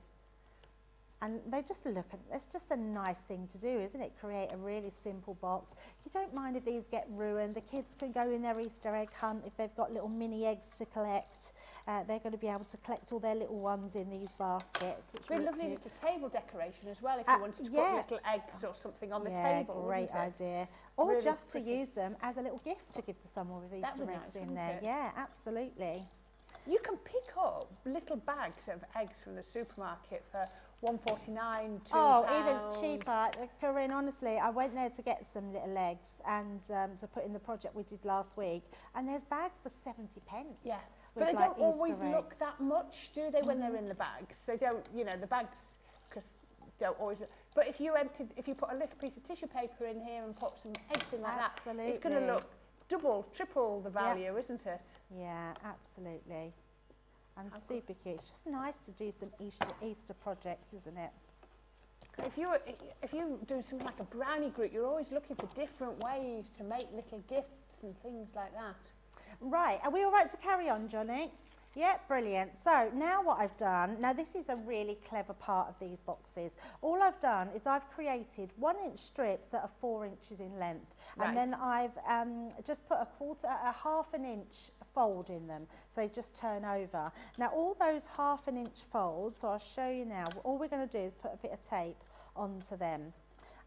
And they just look, it's just a nice thing to do, isn't it? Create a really simple box. You don't mind if these get ruined. The kids can go in their Easter egg hunt if they've got little mini eggs to collect. They're going to be able to collect all their little ones in these baskets. Which It'd be lovely little table decoration as well if you wanted to put little eggs or something on the table. Great idea. Or really just pretty. to use them as a little gift to give to someone with Easter eggs in there. It? Yeah, absolutely. You can pick up little bags of eggs from the supermarket for £1.49, £2. Oh, even cheaper. Corrine, honestly, I went there to get some little eggs and to put in the project we did last week, and there's bags for 70 pence. Yeah, with, but they like, don't always Easter look eggs. that much, do they, when they're in the bags? They don't, you know, the bags don't always look. But if you put a little piece of tissue paper in here and put some eggs in like that, it's going to look double, triple the value, isn't it? Yeah, absolutely. And super cute. It's just nice to do some Easter projects, isn't it? If you do something like a brownie group, you're always looking for different ways to make little gifts and things like that. Right, are we all right to carry on, Johnny? Yeah, brilliant. So now what I've done, now this is a really clever part of these boxes. All I've done is I've created 1-inch strips that are 4 inches in length. Right. And then I've just put a half an inch fold in them. So they just turn over. Now all those half an inch folds, so I'll show you now, all we're going to do is put a bit of tape onto them.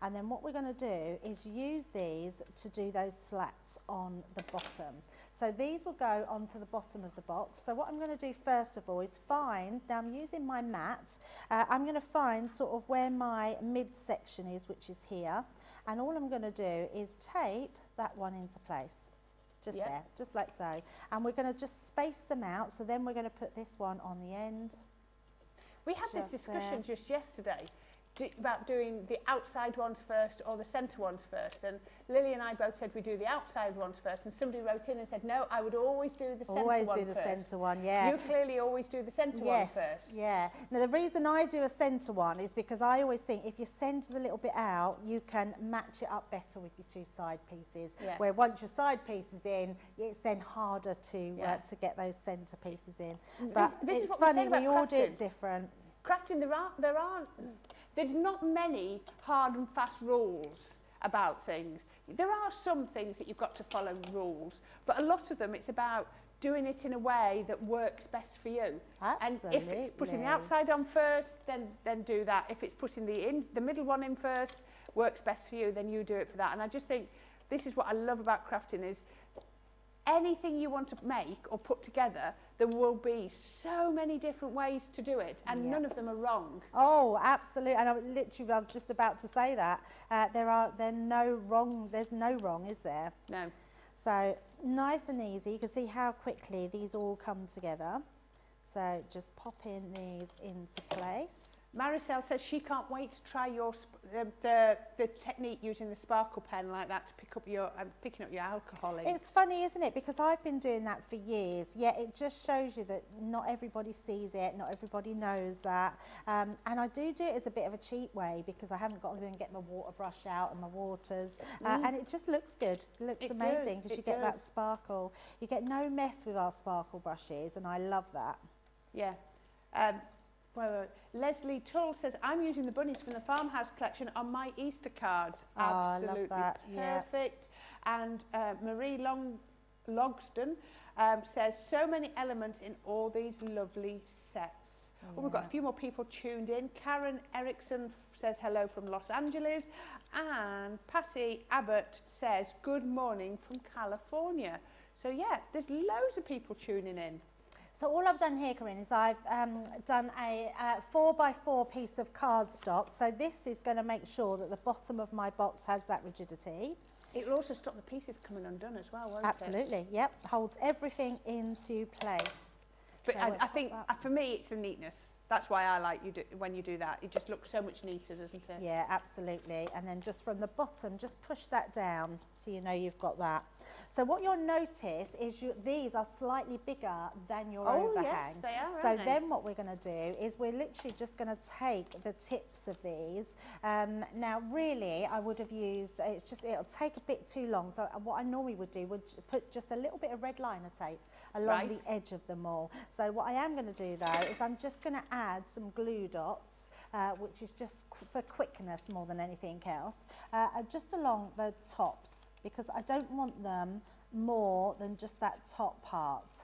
And then what we're going to do is use these to do those slats on the bottom. So these will go onto the bottom of the box. So what I'm going to do first of all is find, now I'm using my mat, I'm going to find sort of where my midsection is, which is here. And all I'm going to do is tape that one into place. Just there, just like so. And we're going to just space them out. So then we're going to put this one on the end. We had this discussion just yesterday about doing the outside ones first or the centre ones first, and Lily and I both said we do the outside ones first, and somebody wrote in and said no, I would always do the centre one first. Always do the centre one, yeah. You clearly always do the centre one first. Yeah. Now the reason I do a centre one is because I always think if your centre's a little bit out, you can match it up better with your two side pieces. Yeah. Where once your side piece is in, it's then harder to get those centre pieces in. But it's funny, we all do it different. Crafting, there's not many hard and fast rules about things. There are some things that you've got to follow rules, but a lot of them it's about doing it in a way that works best for you. Absolutely. And if it's putting the outside on first, then do that. If it's putting the middle one in first, works best for you, then you do it for that. And I just think this is what I love about crafting is anything you want to make or put together, there will be so many different ways to do it, and none of them are wrong. Oh, absolutely. And I'm just about to say that. There's no wrong, is there? No. So nice and easy. You can see how quickly these all come together. So just pop in these into place. Maricel says she can't wait to try your the technique using the sparkle pen like that to pick up your picking up your alcohol inks. It's funny, isn't it? Because I've been doing that for years. Yeah, it just shows you that not everybody sees it, not everybody knows that. And I do it as a bit of a cheap way because I haven't got to go and get my water brush out and my waters. And it just looks good. It looks amazing because you get that sparkle. You get no mess with our sparkle brushes, and I love that. Yeah. Leslie Tull says, I'm using the bunnies from the Farmhouse collection on my Easter cards. Absolutely I love that. Perfect. And Marie Logston says, so many elements in all these lovely sets. Yeah. Oh, we've got a few more people tuned in. Karen Erickson says hello from Los Angeles. And Patty Abbott says, good morning from California. So yeah, there's loads of people tuning in. So all I've done here, Corrine, is I've done a 4x4 piece of cardstock. So this is going to make sure that the bottom of my box has that rigidity. It will also stop the pieces coming undone as well, won't it? Absolutely, yep. Holds everything into place. But so I think for me it's the neatness. That's why I like when you do that. It just looks so much neater, doesn't it? Yeah, absolutely. And then just from the bottom, just push that down so you know you've got that. So what you'll notice is these are slightly bigger than your overhang. Yes, they are, so then what we're going to do is we're literally just going to take the tips of these. Now, really, I would have used, it'll take a bit too long. So what I normally would do would put just a little bit of red liner tape along the edge of them all. So what I am going to do, though, is I'm just going to add some glue dots which is just for quickness more than anything else, just along the tops, because I don't want them more than just that top part.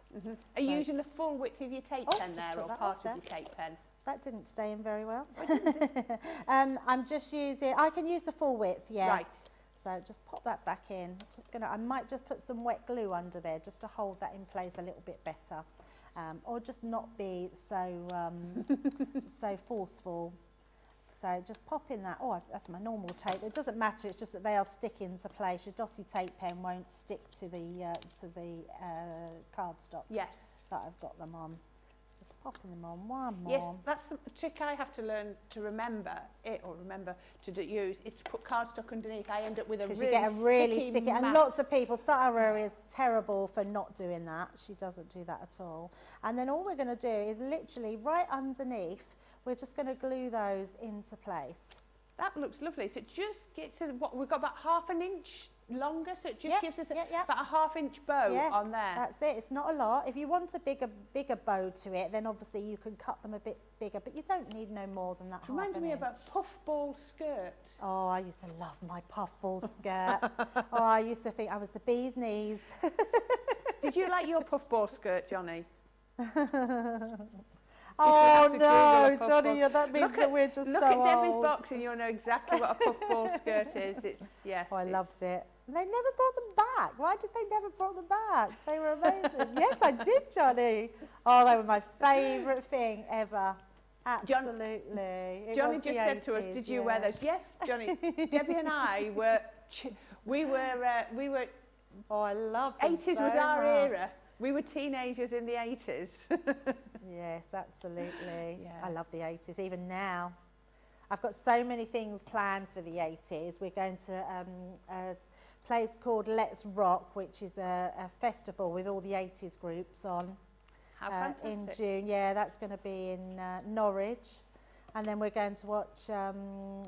Are you using the full width of your tape pen there, or part of your tape pen? That didn't stay in very well. I'm just using, I can use the full width, yeah. Right. So just pop that back in. I might just put some wet glue under there just to hold that in place a little bit better. Or just not be so, so forceful. So just pop in that, oh, that's my normal tape. It doesn't matter, it's just that they are sticking to place. Your dotty tape pen won't stick to the cardstock Yes. that I've got them on. So just popping them on, one more. Yes, that's the trick I have to learn to remember to use, is to put cardstock underneath. I end up with a really, you get a really sticky, mat. and lots of people, Sara is terrible for not doing that. She doesn't do that at all. And then all we're going to do is literally right underneath, we're just going to glue those into place. That looks lovely. So it just gets to what we've got, about ½ an inch longer, so it just gives us about a ½ inch bow on there. That's it. It's not a lot. If you want a bigger bow to it, then obviously you can cut them a bit bigger, but you don't need no more than that. It reminds me of a puffball skirt. Oh, I used to love my puffball skirt. Oh, I used to think I was the bee's knees. Did you like your puffball skirt, Johnny? Oh no, Johnny, that means that we're just so old. Look at Debbie's box and you'll know exactly what a puffball skirt is. It's, yes. Oh, I loved it. They never brought them back. Why did they never brought them back? They were amazing. Yes, I did, Johnny. Oh, they were my favourite thing ever. Absolutely. Johnny just said to us, did you wear those? Yes, Johnny. Debbie and I were, we were, oh, I loved them 80s so was our much. era. We were teenagers in the 80s. Yes, absolutely. Yeah. I love the 80s, even now. I've got so many things planned for the 80s. We're going to a place called Let's Rock, which is a festival with all the 80s groups on. How fantastic. In June. Yeah, that's going to be in Norwich. And then we're going to watch Duran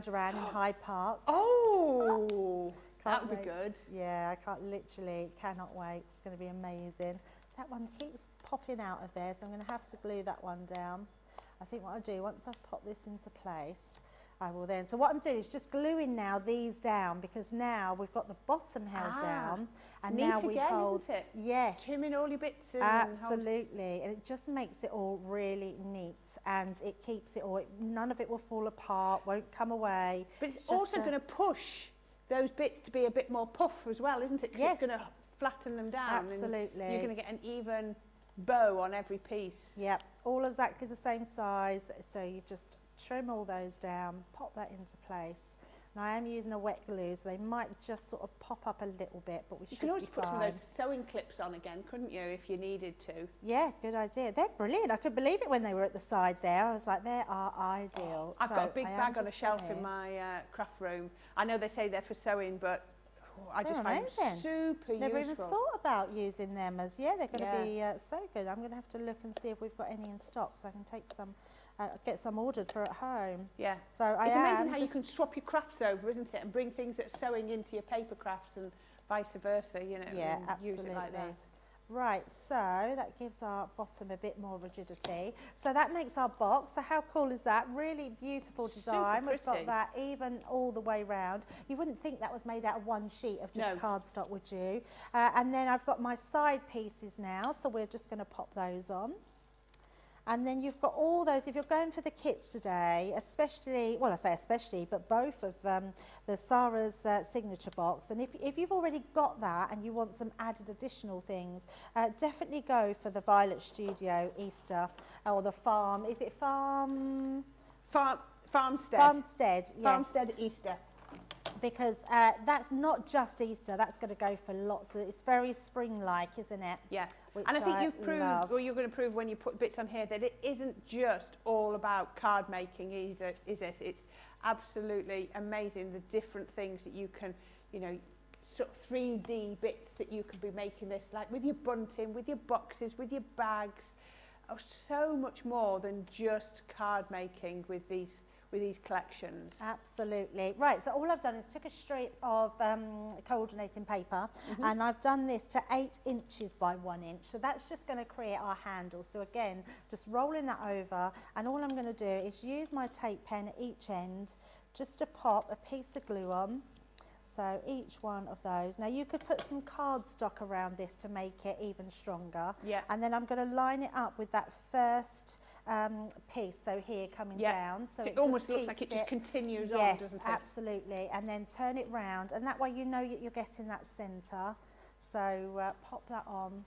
Duran in Hyde Park. Oh, that would be wait. good. Yeah, I cannot wait. It's going to be amazing. That one keeps popping out of there, so I'm going to have to glue that one down. I think what I'll do, once I've popped this into place, I will then, so what I'm doing is just gluing now these down, because now we've got the bottom held down, and neat now we again, hold, isn't it? yes, Trimming all your bits and absolutely, and it just makes it all really neat, and it keeps it all, none of it will fall apart, won't come away. But it's also going to push those bits to be a bit more puff as well, isn't it? 'Cause yes, it's going to flatten them down. absolutely. And you're going to get an even bow on every piece. Yep, all exactly the same size, so you just trim all those down, pop that into place. Now I am using a wet glue, so they might just sort of pop up a little bit, but we should be fine. You could always put some of those sewing clips on again, couldn't you, if you needed to? Yeah, good idea. They're brilliant. I couldn't believe it when they were at the side there. I was like, they are ideal. I've got a big bag on a shelf in my craft room. I know they say they're for sewing, but I just find them super Never useful. even thought about using them as, they're going to be so good. I'm going to have to look and see if we've got any in stock, so I can take some, get some ordered for at home. Yeah. So it's amazing how you can swap your crafts over, isn't it, and bring things that's sewing into your paper crafts and vice versa, you know, yeah, and absolutely. use it like that. Right, so that gives our bottom a bit more rigidity. So that makes our box. So how cool is that? Really beautiful design. We've got that even all the way round. You wouldn't think that was made out of one sheet of just cardstock, would you? And then I've got my side pieces now, so we're just going to pop those on. And then you've got all those, if you're going for the kits today, especially, well I say especially, but both of the Sara's signature box, and if you've already got that and you want some added additional things, definitely go for the Violet Studio Easter, or the Farm, is it Farmstead? Farmstead, yes. Farmstead Easter. Because that's not just Easter, that's going to go for lots of, it's very spring-like, isn't it? Yeah, Which and I think you've proved, love. or you're going to prove when you put bits on here, that it isn't just all about card making either, is it? It's absolutely amazing the different things that you can, you know, sort of 3D bits that you could be making this, like with your bunting, with your boxes, with your bags, so much more than just card making with these with these collections. Absolutely. Right, so all I've done is took a strip of coordinating paper and I've done this to 8 inches by 1 inch. So that's just going to create our handle. So again, just rolling that over, and all I'm going to do is use my tape pen at each end just to pop a piece of glue on. So each one of those. Now you could put some cardstock around this to make it even stronger. Yeah. And then I'm going to line it up with that first piece. So here coming down. So it almost looks like it just continues on, doesn't it? Yes, absolutely. And then turn it round, and that way you know that you're getting that centre. So pop that on.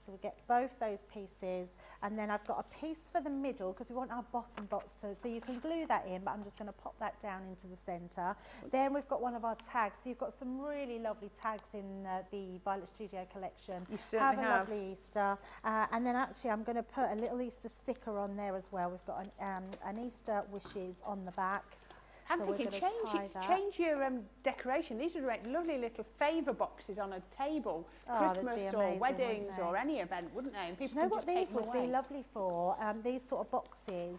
So we get both those pieces, and then I've got a piece for the middle because we want our bottom box to, so you can glue that in, but I'm just going to pop that down into the centre. Then we've got one of our tags. So you've got some really lovely tags in the Violet Studio collection. You certainly have. Have a lovely Easter. And then actually I'm going to put a little Easter sticker on there as well. We've got an Easter wishes on the back. I'm So thinking change your decoration. These would make lovely little favour boxes on a table, Christmas or amazing, weddings or any event, wouldn't they? And Do people you know can what just these take them would away. be lovely for? These sort of boxes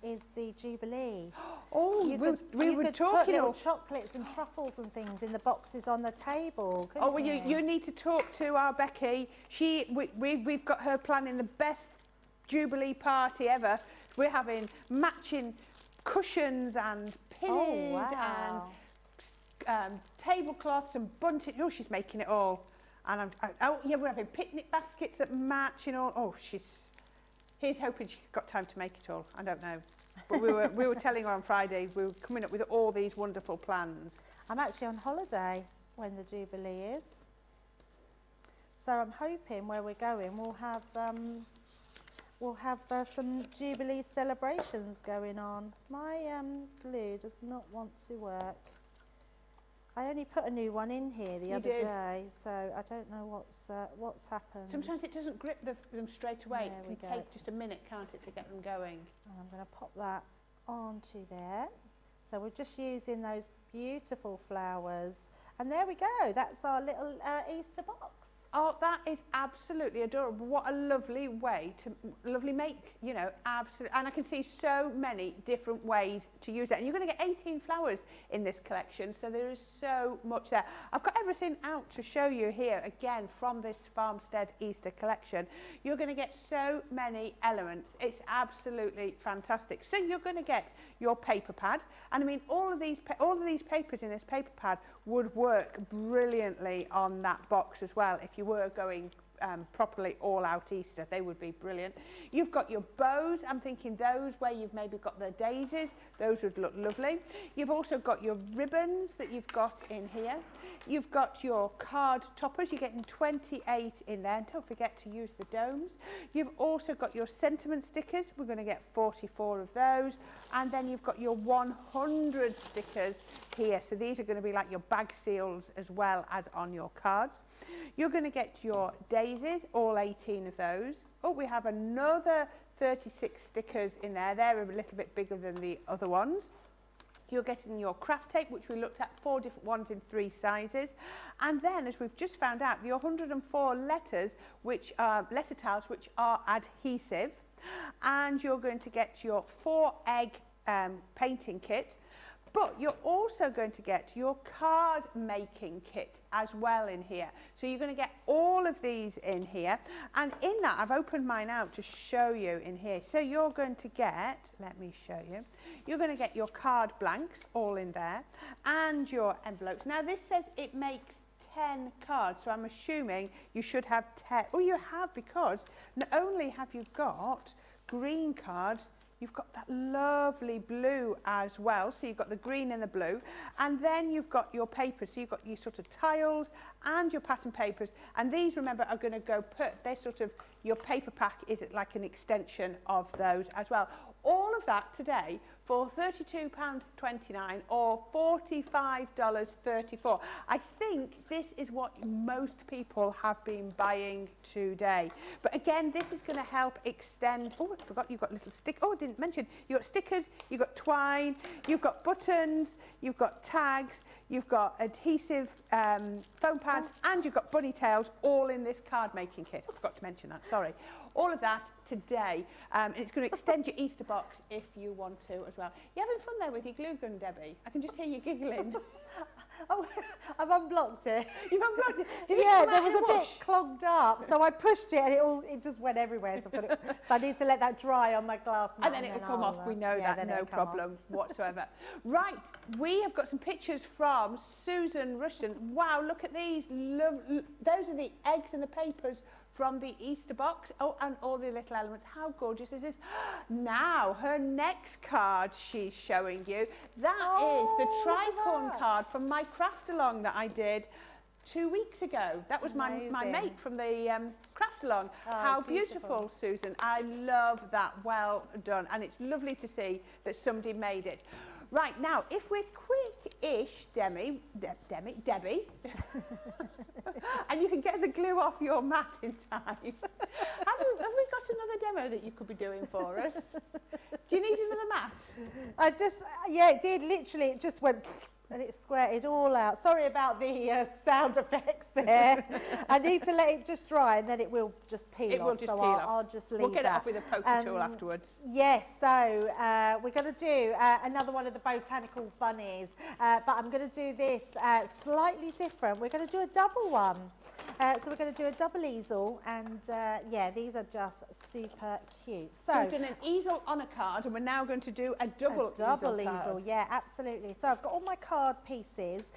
is the Jubilee. Oh, You we could were put talking little of... chocolates and truffles and things in the boxes on the table, couldn't Oh, well, you need to talk to our Becky. We've got her planning the best Jubilee party ever. We're having matching cushions and pillows and tablecloths and bunting. Oh, she's making it all. And we're having picnic baskets that match and all. Oh, here's hoping she's got time to make it all. I don't know. But we were telling her on Friday we were coming up with all these wonderful plans. I'm actually on holiday when the Jubilee is. So I'm hoping where we're going we'll have some Jubilee celebrations going on. My glue does not want to work. I only put a new one in here the other day, so I don't know what's happened. Sometimes it doesn't grip them straight away. There It can take just a minute, can't it, to get them going? And I'm going to pop that onto there. So we're just using those beautiful flowers. And there we go. That's our little Easter box. Oh, that is absolutely adorable. What a lovely way to make, you know, absolutely. And I can see so many different ways to use it. And you're going to get 18 flowers in this collection, so there is so much there. I've got everything out to show you here, again, from this Farmstead Easter collection. You're going to get so many elements. It's absolutely fantastic. So you're going to get your paper pad. And I mean, all of these papers in this paper pad would work brilliantly on that box as well. If you were going properly all out Easter, they would be brilliant. You've got your bows. I'm thinking those where you've maybe got the daisies, those would look lovely. You've also got your ribbons that you've got in here. You've got your card toppers. You're getting 28 in there. And don't forget to use the domes. You've also got your sentiment stickers. We're going to get 44 of those. And then you've got your 100 stickers here. So these are going to be like your bag seals as well as on your cards. You're going to get your daisies, all 18 of those. Oh, we have another 36 stickers in there. They're a little bit bigger than the other ones. You're getting your craft tape, which we looked at, 4 different ones in 3 sizes. And then, as we've just found out, the 104 letters, which are letter tiles, which are adhesive. And you're going to get your 4-egg painting kit. But you're also going to get your card making kit as well in here. So you're going to get all of these in here. And in that, I've opened mine out to show you in here. So you're going to get, let me show you, you're going to get your card blanks all in there and your envelopes. Now this says it makes 10 cards. So I'm assuming you should have 10. Oh, you have, because not only have you got green cards, you've got that lovely blue as well. So you've got the green and the blue. And then you've got your papers. So you've got your sort of tiles and your pattern papers. And these, remember, are going to go they're sort of, your paper pack is like an extension of those as well. All of that today for £32.29 or $45.34. I think this is what most people have been buying today. But again, this is going to help extend. Oh, I forgot you've got little stick. Oh, I didn't mention. You've got stickers, you've got twine, you've got buttons, you've got tags, you've got adhesive foam pads, and you've got bunny tails all in this card making kit. I forgot to mention that, sorry. all of that today. And it's going to extend your Easter box if you want to as well. You're having fun there with your glue gun, Debbie. I can just hear you giggling. Oh, I've unblocked it. You've unblocked it? Did Yeah, it come there out was in a bit wash? clogged up, so I pushed it and it just went everywhere. So, so I need to let that dry on my glass mat. And then it'll come off, we know that, no problem whatsoever. Right, we have got some pictures from Susan Rushton. Wow, look at these. Those are the eggs and the papers from the Easter box. Oh, and all the little elements. How gorgeous is this? Now, her next card she's showing you. That is the tricorn card from my craft along that I did 2 weeks ago. That was my mate from the craft along. How beautiful, Susan. I love that. Well done. And it's lovely to see that somebody made it. Right, now, if we're quick-ish, Debbie, and you can get the glue off your mat in time, have we got another demo that you could be doing for us? Do you need another mat? Yeah, it did, literally, it just went... and it squirted all out. Sorry about the sound effects there. I need to let it just dry and then it will just peel off. It will just so peel off. I'll just leave that. We'll get it off with a poker tool afterwards. Yes, so we're going to do another one of the botanical bunnies, but I'm going to do this slightly different. We're going to do a double one. So we're going to do a double easel, and yeah, these are just super cute. So we've done an easel on a card, and we're now going to do a double easel. Yeah, absolutely. So I've got all my card pieces.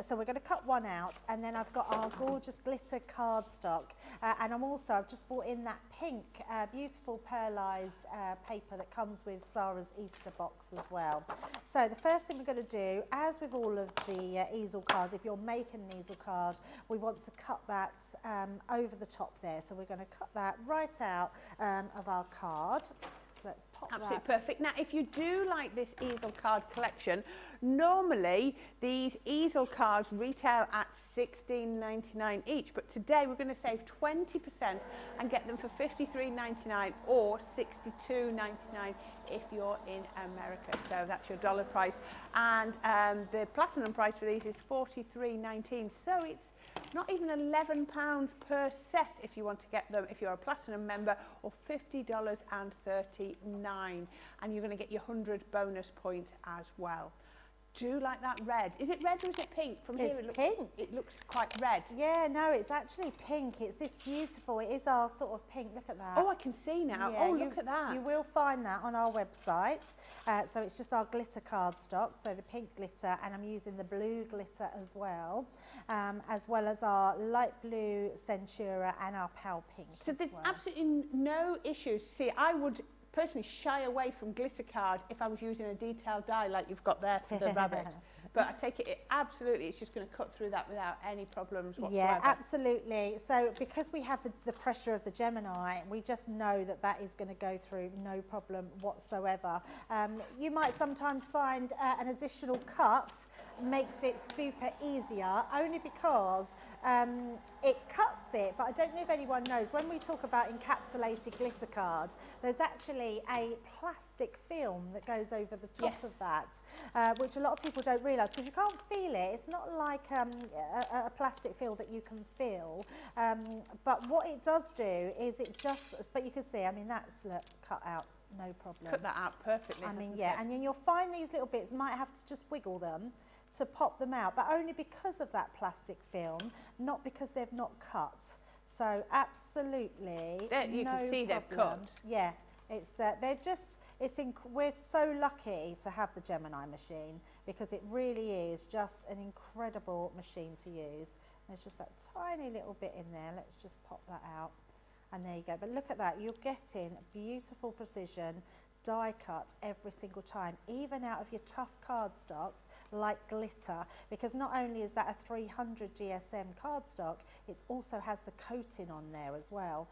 So we're going to cut one out, and then I've got our gorgeous glitter cardstock, and I've just brought in that pink, beautiful pearlized paper that comes with Sara's Easter box as well. So the first thing we're going to do, as with all of the easel cards, if you're making an easel card, we want to cut that over the top there. So we're going to cut that right out of our card. So let's pop Absolutely perfect. Now, if you do like this easel card collection, normally these easel cards retail at $16.99 each, but today we're going to save 20% and get them for $53.99 or $62.99 if you're in America. So that's your dollar price, and the platinum price for these is $43.19. So it's not even £11 per set if you want to get them if you're a platinum member, or $50.39, and you're going to get your 100 bonus points as well. Do you like that red? Is it red or is it pink? From it's here it pink. It looks quite red. Yeah, no, it's actually pink. It's this beautiful, it is our sort of pink. Look at that. Oh, I can see now. Yeah, oh, look at that. You will find that on our website. So it's just our glitter cardstock, so the pink glitter, and I'm using the blue glitter as well as our light blue Centura and our pale pink. So there's absolutely no issues. See, I would personally shy away from glitter card if I was using a detailed die like you've got there for the rabbit. But I take it, absolutely, it's just going to cut through that without any problems whatsoever. Yeah, absolutely. So because we have the pressure of the Gemini, we just know that that is going to go through no problem whatsoever. You might sometimes find an additional cut makes it super easier, only because it cuts it. But I don't know if anyone knows, when we talk about encapsulated glitter card, there's actually a plastic film that goes over the top of that, which a lot of people don't realise, because you can't feel it. It's not like a plastic feel that you can feel, but what it does do is it just, but you can see, I mean, that's, look, cut out, no problem. Cut that out perfectly. I mean, yeah, and then you'll find these little bits, might have to just wiggle them to pop them out, but only because of that plastic film, not because they've not cut. So absolutely, there, you no can see problem. they've cut. Yeah. It's they're just, we're so lucky to have the Gemini machine, because it really is just an incredible machine to use. There's just that tiny little bit in there. Let's just pop that out, and there you go. But look at that, you're getting beautiful precision die cut every single time, even out of your tough cardstocks like glitter, because not only is that a 300 GSM cardstock, it also has the coating on there as well,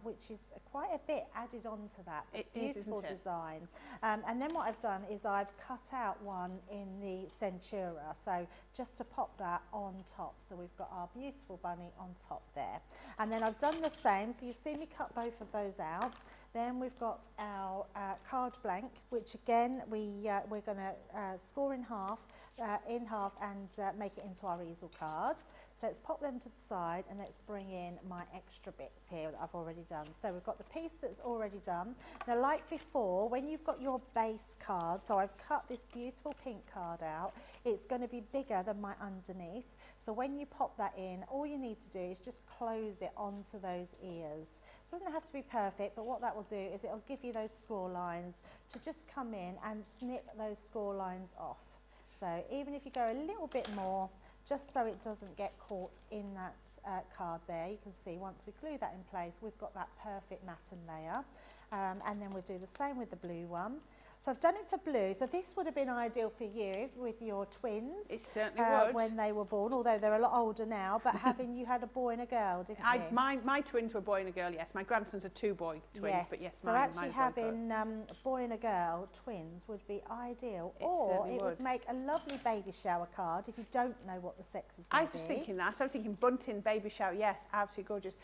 which is quite a bit added on to that. Beautiful design. And then what I've done is I've cut out one in the Centura, so just to pop that on top. So we've got our beautiful bunny on top there. And then I've done the same, so you've seen me cut both of those out. Then we've got our card blank, which again we're going to score in half and make it into our easel card. So let's pop them to the side and let's bring in my extra bits here that I've already done. So we've got the piece that's already done. Now, like before, when you've got your base card, so I've cut this beautiful pink card out, it's going to be bigger than my underneath. So when you pop that in, all you need to do is just close it onto those ears. It doesn't have to be perfect, but what that will do is it'll give you those score lines to just come in and snip those score lines off. So even if you go a little bit more, just so it doesn't get caught in that card there, you can see once we glue that in place, we've got that perfect matten layer. And then we'll do the same with the blue one. So I've done it for blue, so this would have been ideal for you with your twins. It certainly would. When they were born, although they're a lot older now, but you had a boy and a girl, didn't you? My twins were a boy and a girl, yes. My grandsons are 2 boy twins, yes. but yes, so actually having a boy and a girl twins would be ideal, or it would make a lovely baby shower card if you don't know what the sex is going to be. I was thinking that. I was thinking bunting, baby shower, yes, absolutely gorgeous.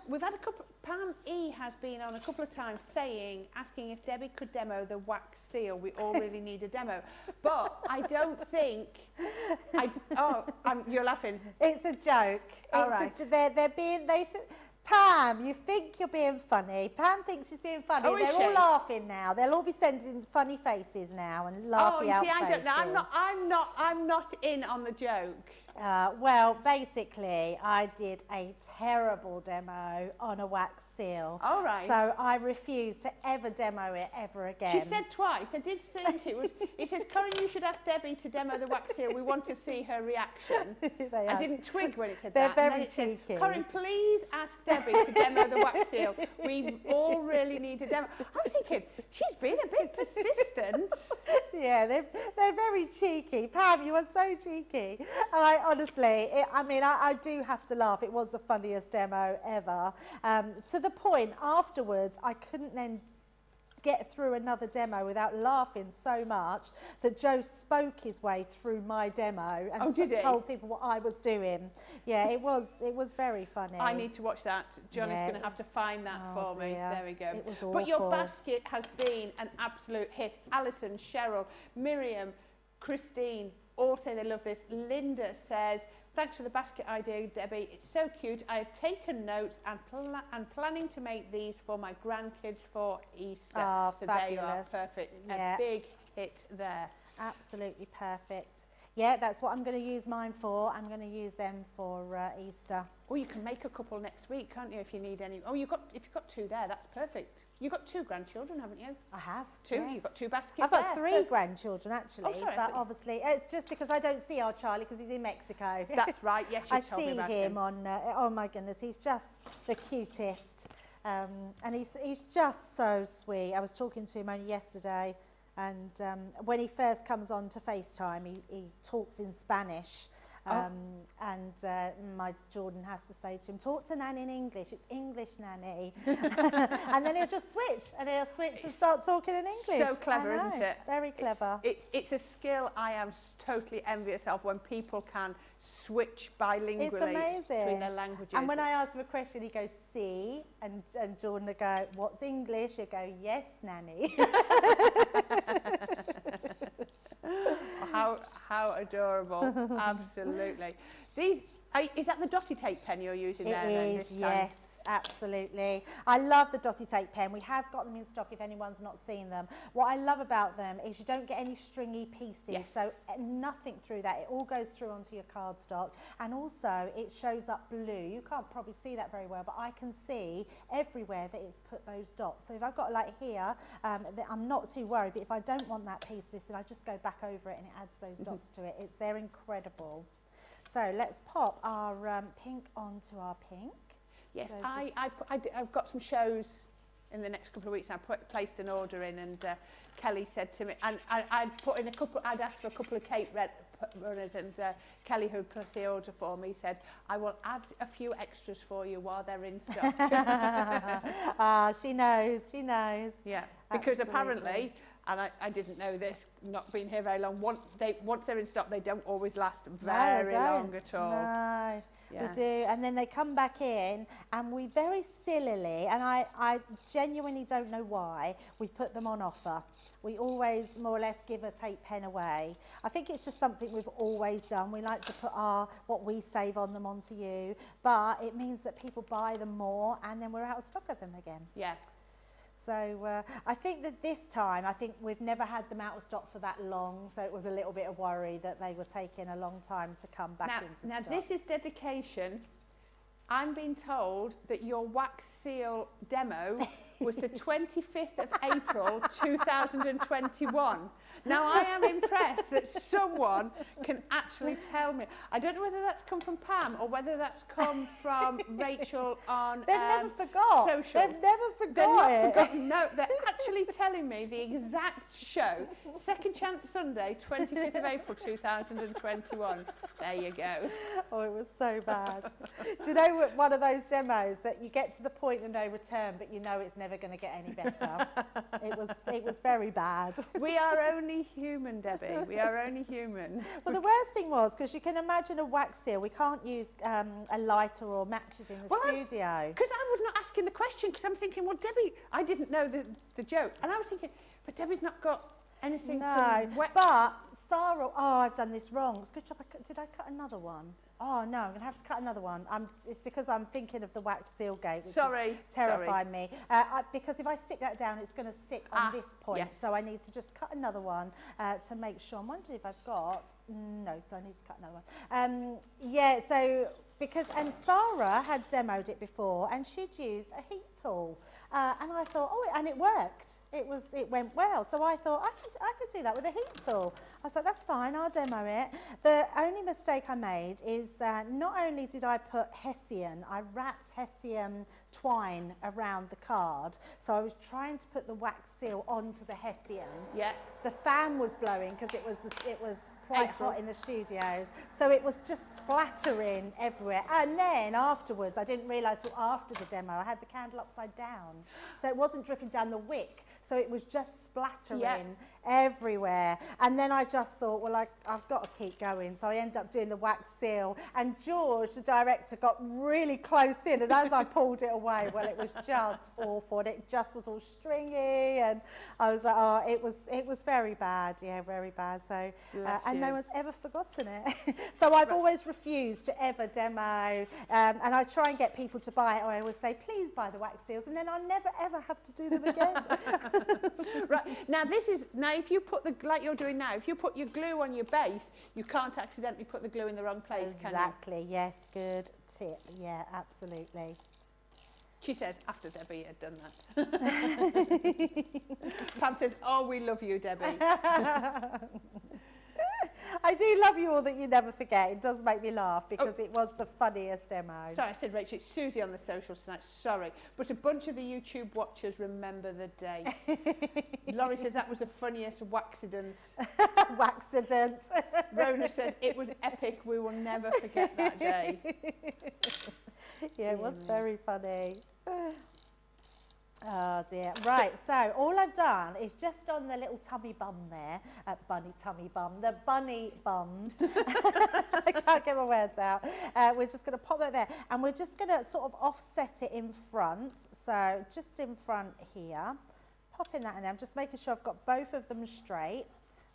We've had a couple, Pam E has been on a couple of times asking if Debbie could demo the wax seal. We all really need a demo. But I don't think, you're laughing. It's a joke. All right. Pam, you think you're being funny. Pam thinks she's being funny. Oh, They're all laughing now. They'll all be sending funny faces now and laughing out faces. I don't know. I'm not in on the joke. Well, basically, I did a terrible demo on a wax seal. All right. So I refused to ever demo it ever again. She said twice. I did think it was. It says, Corrine, you should ask Debbie to demo the wax seal. We want to see her reaction. I didn't twig when it said They're that. They're very cheeky. Said, Corrine, please ask Debbie to demo the wax seal. We all really need a demo. I was thinking, she's been a bit persistent. Yeah, they're very cheeky. Pam, you are so cheeky. Honestly, I do have to laugh. It was the funniest demo ever. To the point, afterwards, I couldn't then get through another demo without laughing so much that Joe spoke his way through my demo and told people what I was doing. Yeah, it was very funny. I need to watch that. Johnny's going to have to find that for me. There we go. It was awful. But your basket has been an absolute hit. Alison, Cheryl, Miriam, Christine all say they love this. Linda says, thanks for the basket idea, Debbie. It's so cute. I have taken notes and planning to make these for my grandkids for Easter. Oh, so fabulous. They are perfect. Yeah. A big hit there. Absolutely perfect. Yeah, that's what I'm going to use mine for. I'm going to use them for Easter. Well, you can make a couple next week, can't you, if you need any? Oh, if you've got 2 there, that's perfect. You've got 2 grandchildren, haven't you? I have. 2? Yes. You've got 2 baskets I've got there. 3 grandchildren, actually. Oh, sorry, but obviously, it's just because I don't see our Charlie because he's in Mexico. That's right, yes, you've told me about him. I see him on, oh my goodness, he's just the cutest. And he's just so sweet. I was talking to him only yesterday. And when he first comes on to FaceTime, he talks in Spanish. And my Jordan has to say to him, talk to Nan in English. It's English, Nanny. And then he'll just switch. And he'll switch and start talking in English. So clever, isn't it? Very clever. It's a skill I am totally envious of when people can switch bilingually it's amazing. Between their languages. And when I ask him a question, he goes, see, and Jordan will go, what's English? He'll go, yes, Nanny. How adorable. Absolutely. Is that the dotty tape pen you're using there? It is, yes. Absolutely. I love the dotty tape pen. We have got them in stock if anyone's not seen them. What I love about them is you don't get any stringy pieces. Yes. So nothing through that. It all goes through onto your cardstock. And also it shows up blue. You can't probably see that very well, but I can see everywhere that it's put those dots. So if I've got like here, I'm not too worried, but if I don't want that piece missing, I just go back over it and it adds those dots to it. They're incredible. So let's pop our pink onto our pink. Yes, so I've got some shows in the next couple of weeks. I placed an order in, and Kelly said to me, and I'd asked for a couple of tape runners, and Kelly, who placed the order for me, said, I will add a few extras for you while they're in stock. She knows. Yeah, because Absolutely. apparently and I didn't know this, not being here very long. Once they're in stock, they don't always last very long at all. No, Yeah. we do. And then they come back in, and we very sillily, and I genuinely don't know why, we put them on offer. We always more or less give a take pen away. I think it's just something we've always done. We like to put what we save on them onto you, but it means that people buy them more, and then we're out of stock of them again. Yeah. So I think that this time, I think we've never had them out of stock for that long, so it was a little bit of worry that they were taking a long time to come back into stock. Now this is dedication. I'm being told that your wax seal demo was the 25th of April 2021. Now I am impressed that someone can actually tell me. I don't know whether that's come from Pam or whether that's come from Rachel on They've never forgot. social. They've never They're forgot not it. forgotten. No, they're actually telling me the exact show. Second Chance Sunday, 25th of April 2021. There you go. Oh, it was so bad. Do you know what, one of those demos that you get to the point of no return, but you know it's never going to get any better? It was very bad. We are only human, Debbie. We are only human. Well, the worst thing was, because you can imagine a wax seal, we can't use a lighter or matches in the studio. Because I was not asking the question, because I'm thinking, well, Debbie, I didn't know the joke. And I was thinking, but Debbie's not got anything to wet. But Sara, oh, I've done this wrong. It's a good job. Did I cut another one? Oh no, I'm going to have to cut another one. It's because I'm thinking of the wax seal gate, which is terrifying me. Because if I stick that down, it's going to stick on this point. Yes. So I need to just cut another one to make sure. I'm wondering if I've got, no, so I need to cut another one. Yeah, so and Sara had demoed it before, and she'd used a heat tool. And I thought, and it worked. It went well. So I thought, I could do that with a heat tool. I was like, that's fine, I'll demo it. The only mistake I made is not only did I put Hessian, I wrapped Hessian twine around the card. So I was trying to put the wax seal onto the Hessian. Yeah. The fan was blowing because it was quite hot in the studios. So it was just splattering everywhere. And then afterwards, I didn't realise till after the demo, I had the candle upside down. So it wasn't dripping down the wick. So it was just splattering everywhere. And then I just thought, well, I've got to keep going. So I ended up doing the wax seal. And George, the director, got really close in. And as I pulled it away, well, it was just awful. And it just was all stringy. And I was like, oh, it was very bad. Yeah, very bad. So, and no one's ever forgotten it. So I've always refused to ever demo. And I try and get people to buy it. Or I always say, please buy the wax seals. And then I'll never, ever have to do them again. Right, now if you put like you're doing now, if you put your glue on your base, you can't accidentally put the glue in the wrong place, can you? Exactly, yes, good tip. Yeah, absolutely. She says, after Debbie had done that. Pam says, oh, we love you, Debbie. I do love you all that you never forget. It does make me laugh because it was the funniest demo. Sorry, I said Rachel, it's Susie on the socials tonight, sorry. But a bunch of the YouTube watchers remember the date. Laurie says that was the funniest waxident. Waxident. Rona says it was epic, we will never forget that day. Yeah, it was very funny. Oh dear. Right, so all I've done is just on the little tummy bum there, the bunny bum. I can't get my words out. We're just going to pop that there, and we're just going to sort of offset it in front. So just in front here, popping that in there. I'm just making sure I've got both of them straight.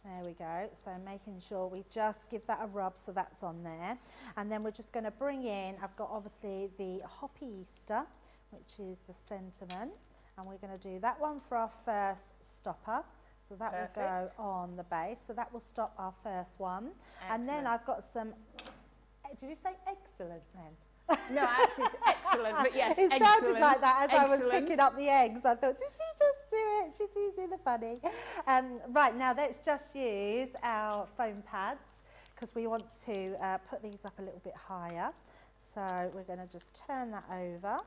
There we go. So making sure we just give that a rub so that's on there. And then we're just going to bring in, I've got obviously the Hoppy Easter, which is the sentiment. And we're going to do that one for our first stopper. So that will go on the base. So that will stop our first one. Excellent. And then I've got some, did you say excellent then? No, actually it's excellent, but yes, it sounded like that as I was picking up the eggs. I thought, did she just do it? She did do the funny. Right, now let's just use our foam pads because we want to put these up a little bit higher. So we're going to just turn that over.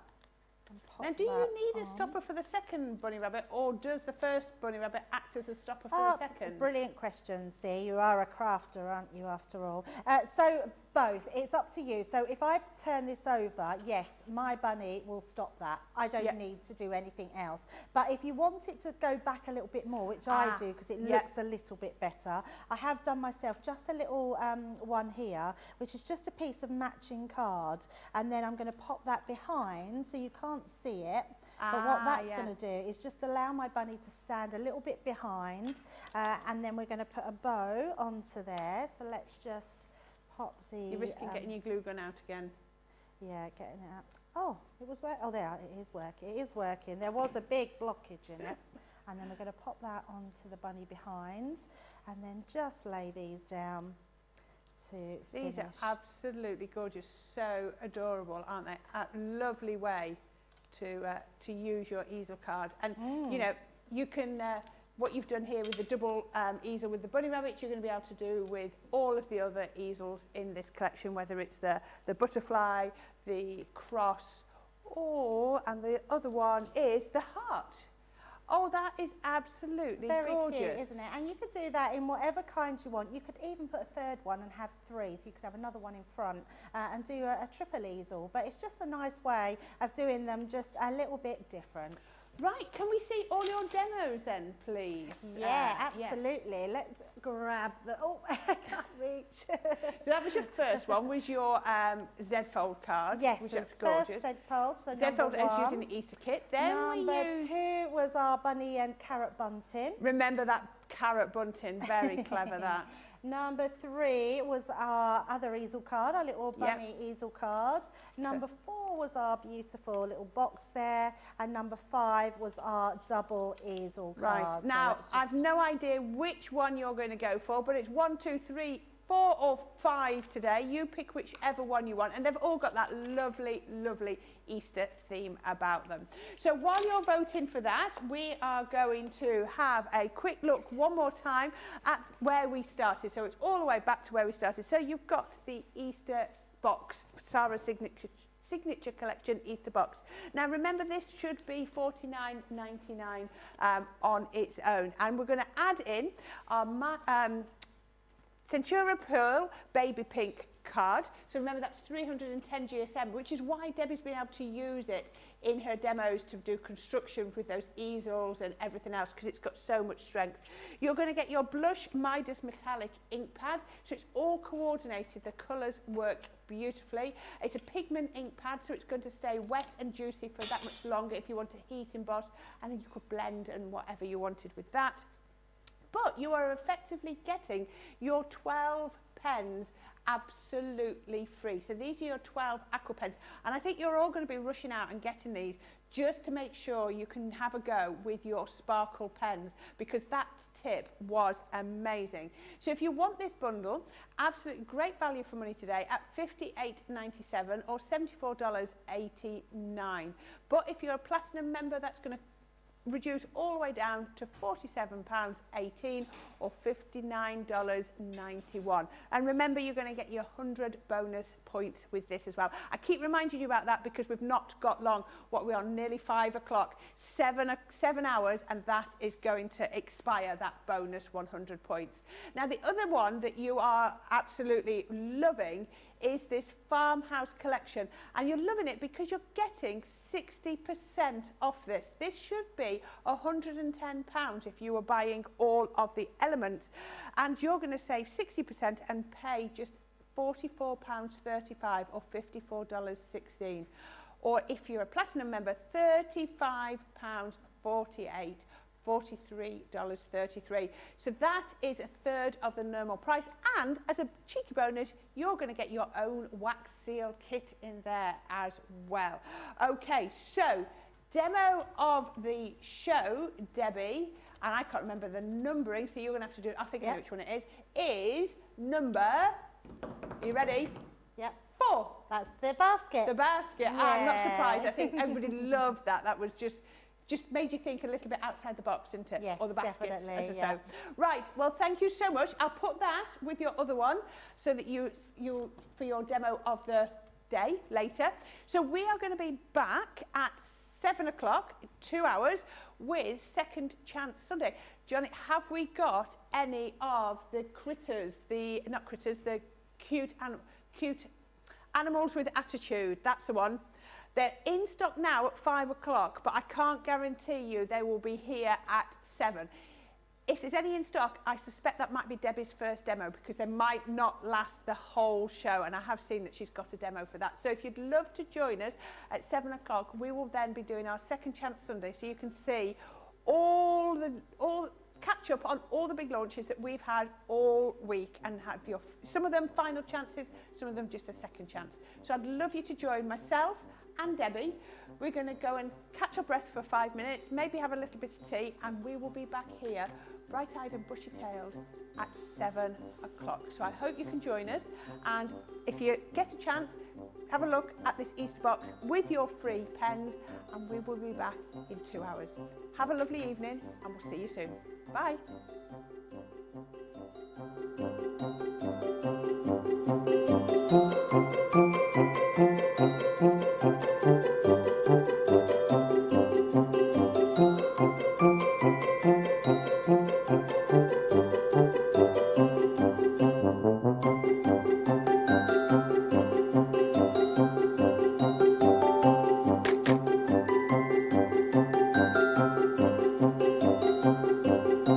Now, do you need a stopper for the second bunny rabbit, or does the first bunny rabbit act as a stopper for the second? Brilliant question, See. You are a crafter, aren't you, after all? So both. It's up to you. So if I turn this over, yes, my bunny will stop that. I don't need to do anything else. But if you want it to go back a little bit more, which I do because it looks a little bit better, I have done myself just a little one here, which is just a piece of matching card. And then I'm going to pop that behind so you can't see it. But what that's going to do is just allow my bunny to stand a little bit behind. And then we're going to put a bow onto there. So let's just pop the... You're risking getting your glue gun out again. Yeah, getting it out. Oh, it was working. Oh, there, it is working. It is working. There was a big blockage in it. And then we're going to pop that onto the bunny behind. And then just lay these down to finish. These are absolutely gorgeous. So adorable, aren't they? A lovely way to use your easel card. And, you know, you can... what you've done here with the double easel with the bunny rabbits, you're going to be able to do with all of the other easels in this collection, whether it's the butterfly, the cross, and the other one is the heart. Oh, that is absolutely very gorgeous. Cute, isn't it? And you could do that in whatever kind you want. You could even put a third one and have three, so you could have another one in front and do a triple easel. But it's just a nice way of doing them just a little bit different. Right, can we see all your demos then, please? Yeah, absolutely. Yes. Let's grab the... Oh, I can't reach. So that was your first one, was your Z-fold card. Yes, which it's gorgeous. first Z-fold, so Z-fold number one. is using the Easter kit. Then number two was our bunny and carrot bunting. Remember that carrot bunting, very clever that. Number three was our other easel card, our little bunny easel card. Number four was our beautiful little box there. And number five was our double easel card. Right, now I've no idea which one you're going to go for, but it's 1, 2, 3, 4 or 5 today. You pick whichever one you want, and they've all got that lovely, lovely Easter theme about them. So while you're voting for that, we are going to have a quick look one more time at where we started. So it's all the way back to where we started. So you've got the Easter box, Sara Signature Collection Easter box. Now remember, this should be $49.99 on its own, and we're going to add in our Centura Pearl Baby Pink card. So remember, that's 310 GSM, which is why Debbie's been able to use it in her demos to do construction with those easels and everything else, because it's got so much strength. You're going to get your blush Midas metallic ink pad, so it's all coordinated. The colours work beautifully. It's a pigment ink pad, so it's going to stay wet and juicy for that much longer if you want to heat emboss, and then you could blend and whatever you wanted with that. But you are effectively getting your 12 pens absolutely free. So these are your 12 aqua pens, and I think you're all going to be rushing out and getting these just to make sure you can have a go with your sparkle pens, because that tip was amazing. So if you want this bundle, absolutely great value for money today at $58.97 or $74.89. But if you're a platinum member, that's going to reduce all the way down to £47.18 or $59.91. And remember, you're going to get your 100 bonus points with this as well. I keep reminding you about that because we've not got long. What we're on, nearly 5 o'clock, 7 hours, and that is going to expire, that bonus 100 points. Now, the other one that you are absolutely loving is this Farmhouse collection, and you're loving it because you're getting 60% off this. This should be £110 if you were buying all of the elements, and you're going to save 60% and pay just £44.35 or $54.16. Or if you're a platinum member, £35.48. $43.33. So that is a third of the normal price, and as a cheeky bonus, you're going to get your own wax seal kit in there as well. Okay, so demo of the show, Debbie, and I can't remember the numbering, so you're going to have to do it. I think I know which one it is number, are you ready? Yep. 4. That's the basket. The basket. Yeah. I'm not surprised. I think everybody loved that. That was just made you think a little bit outside the box, didn't it? Yes, or the baskets, definitely. as I say. Right, well, thank you so much. I'll put that with your other one so that you for your demo of the day later. So we are going to be back at 7 o'clock, 2 hours, with Second Chance Sunday. Johnny, have we got any of the critters, the cute animals with attitude? That's the one. They're in stock now at 5 o'clock, but I can't guarantee you they will be here at 7. If there's any in stock, I suspect that might be Debbie's first demo, because they might not last the whole show, and I have seen that she's got a demo for that. So if you'd love to join us at 7 o'clock, we will then be doing our Second Chance Sunday, so you can see catch up on all the big launches that we've had all week, and have some of them final chances, some of them just a second chance. So I'd love you to join myself and Debbie. We're going to go and catch our breath for 5 minutes, maybe have a little bit of tea, and we will be back here bright-eyed and bushy-tailed at 7 o'clock. So I hope you can join us, and if you get a chance, have a look at this Easter box with your free pens, and we will be back in 2 hours. Have a lovely evening, and we'll see you soon. Bye. Thank you.